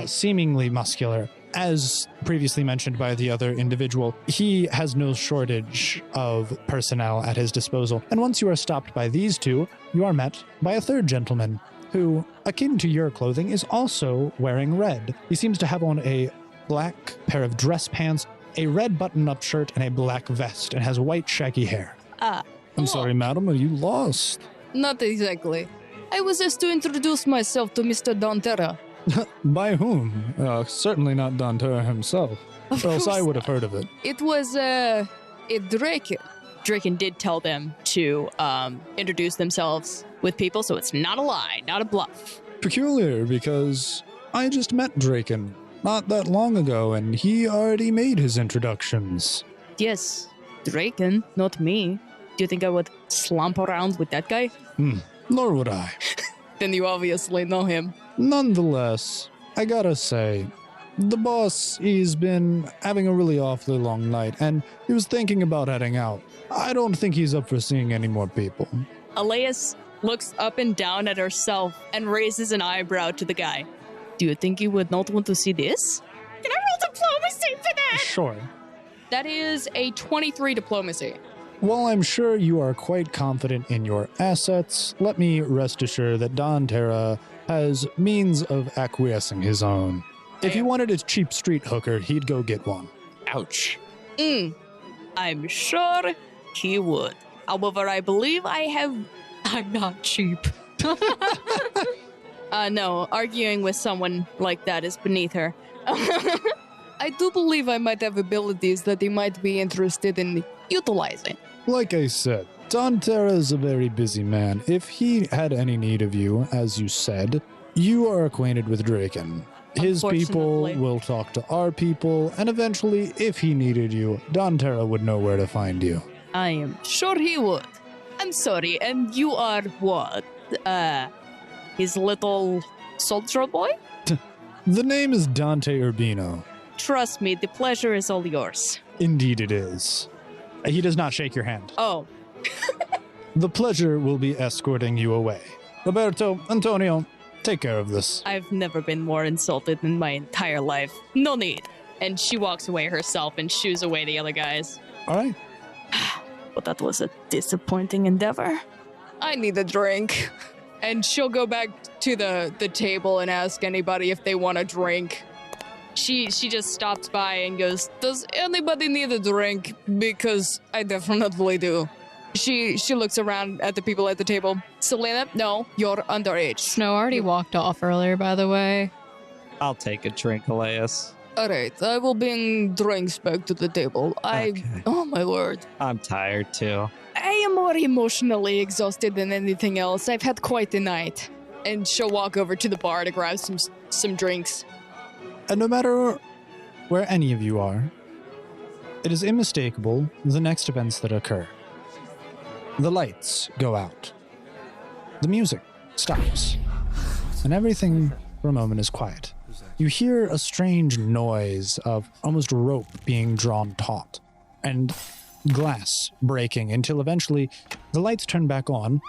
seemingly muscular. As previously mentioned by the other individual, he has no shortage of personnel at his disposal. And once you are stopped by these two, you are met by a third gentleman who, akin to your clothing, is also wearing red. He seems to have on a black pair of dress pants, a red button-up shirt, and a black vest, and has white shaggy hair. I'm sorry, madam, are you lost? Not exactly. I was just to introduce myself to Mr. Donterra. By whom? Certainly not Donterra himself. Or else I would have heard of it. It was, Draken. Draken did tell them to, introduce themselves with people, so it's not a lie, not a bluff. Peculiar, because I just met Draken not that long ago, and he already made his introductions. Yes, Draken, not me. Do you think I would slump around with that guy? Nor would I. Then you obviously know him. Nonetheless, I gotta say, the boss, he's been having a really awfully long night, and he was thinking about heading out. I don't think he's up for seeing any more people. Elias looks up and down at herself and raises an eyebrow to the guy. Do you think you would not want to see this? Can I roll diplomacy for that? Sure. That is a 23 diplomacy. While I'm sure you are quite confident in your assets, let me rest assured that Donterra has means of acquiescing his own. If he wanted a cheap street hooker, he'd go get one. Ouch. I'm sure he would. However, I believe I'm not cheap. No, arguing with someone like that is beneath her. I do believe I might have abilities that he might be interested in utilizing. Like I said, Donterra is a very busy man. If he had any need of you, as you said, you are acquainted with Draken. His people will talk to our people, and eventually, if he needed you, Donterra would know where to find you. I am sure he would. I'm sorry, and you are what? His little soldier boy? The name is Dante Urbino. Trust me, the pleasure is all yours. Indeed it is. He does not shake your hand. Oh. The pleasure will be escorting you away. Roberto, Antonio, take care of this. I've never been more insulted in my entire life. No need. And she walks away herself and shoos away the other guys. All right. But that was a disappointing endeavor. I need a drink. And she'll go back to the table and ask anybody if they want a drink. She just stops by and goes, does anybody need a drink? Because I definitely do. She looks around at the people at the table. Selena, no, you're underage. Snow already walked off earlier, by the way. I'll take a drink, Elias. All right, I will bring drinks back to the table. Okay. Oh my word. I'm tired too. I am more emotionally exhausted than anything else. I've had quite a night. And she'll walk over to the bar to grab some drinks. And no matter where any of you are, it is unmistakable the next events that occur. The lights go out. The music stops. And everything for a moment is quiet. You hear a strange noise of almost rope being drawn taut. And glass breaking until eventually the lights turn back on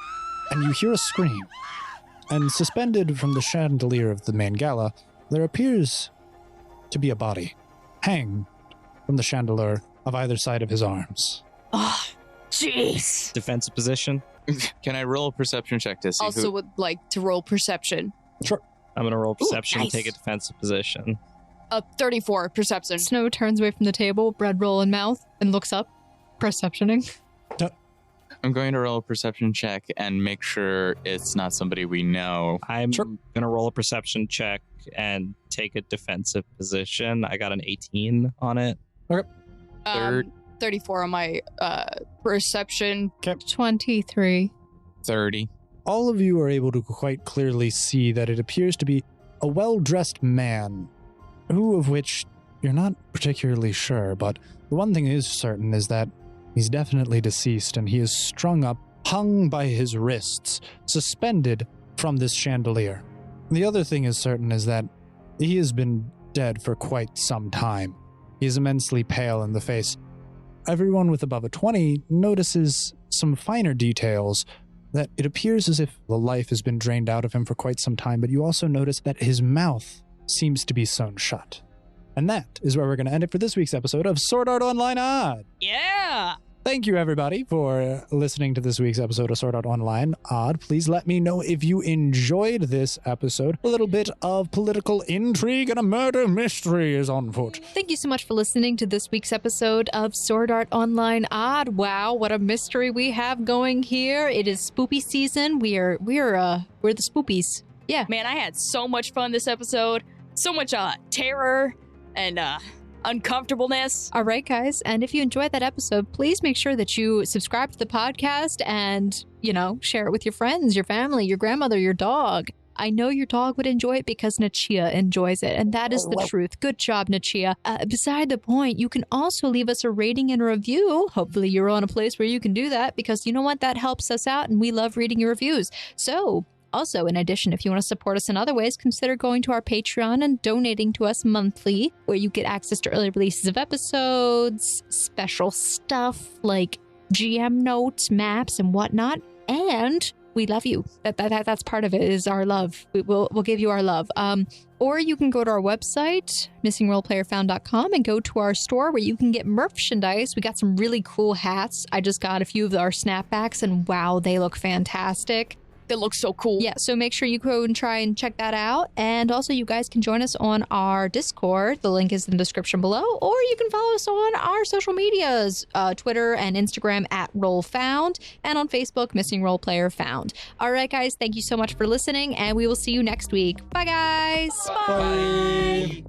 and you hear a scream. And suspended from the chandelier of the main gala, there appears to be a body hanging from the chandelier of either side of his arms. Oh, jeez. Defensive position. Can I roll a perception check to see Also would like to roll perception. Sure. I'm going to roll perception, nice. take a defensive position. 34 perception. Snow turns away from the table, bread roll in mouth, and looks up. Perceptioning. I'm going to roll a perception check and make sure it's not somebody we know. I'm going to roll a perception check and take a defensive position. I got an 18 on it. Okay. 34 on my perception. 23. 30. All of you are able to quite clearly see that it appears to be a well-dressed man, who of which you're not particularly sure, but the one thing is certain is that he's definitely deceased, and he is strung up, hung by his wrists, suspended from this chandelier. The other thing is certain is that he has been dead for quite some time. He is immensely pale in the face. Everyone with above a 20 notices some finer details, that it appears as if the life has been drained out of him for quite some time, but you also notice that his mouth seems to be sewn shut. And that is where we're going to end it for this week's episode of Sword Art Online Odd. Yeah. Thank you, everybody, for listening to this week's episode of Sword Art Online Odd. Please let me know if you enjoyed this episode. A little bit of political intrigue and a murder mystery is on foot. Thank you so much for listening to this week's episode of Sword Art Online Odd. Wow, what a mystery we have going here. It is spoopy season. We're the spoopies. Yeah. Man, I had so much fun this episode. So much terror and uncomfortableness. All right, guys. And if you enjoyed that episode, please make sure that you subscribe to the podcast and, share it with your friends, your family, your grandmother, your dog. I know your dog would enjoy it because Nachia enjoys it, and that is the truth. Good job, Nachia. Beside the point, you can also leave us a rating and a review. Hopefully you're on a place where you can do that, because you know what? That helps us out, and we love reading your reviews. So, also, in addition, if you want to support us in other ways, consider going to our Patreon and donating to us monthly, where you get access to early releases of episodes, special stuff like GM notes, maps, and whatnot. And we love you. That's part of it, is our love. We'll give you our love. Or you can go to our website, missingroleplayerfound.com, and go to our store where you can get merchandise. We got some really cool hats. I just got a few of our snapbacks, and wow, they look fantastic. That looks so cool. Yeah, so make sure you go and try and check that out. And also, you guys can join us on our Discord. The link is in the description below. Or you can follow us on our social medias, Twitter and Instagram @RollFound, and on Facebook, Missing Role Player Found. All right, guys, thank you so much for listening, and we will see you next week. Bye, guys. Bye.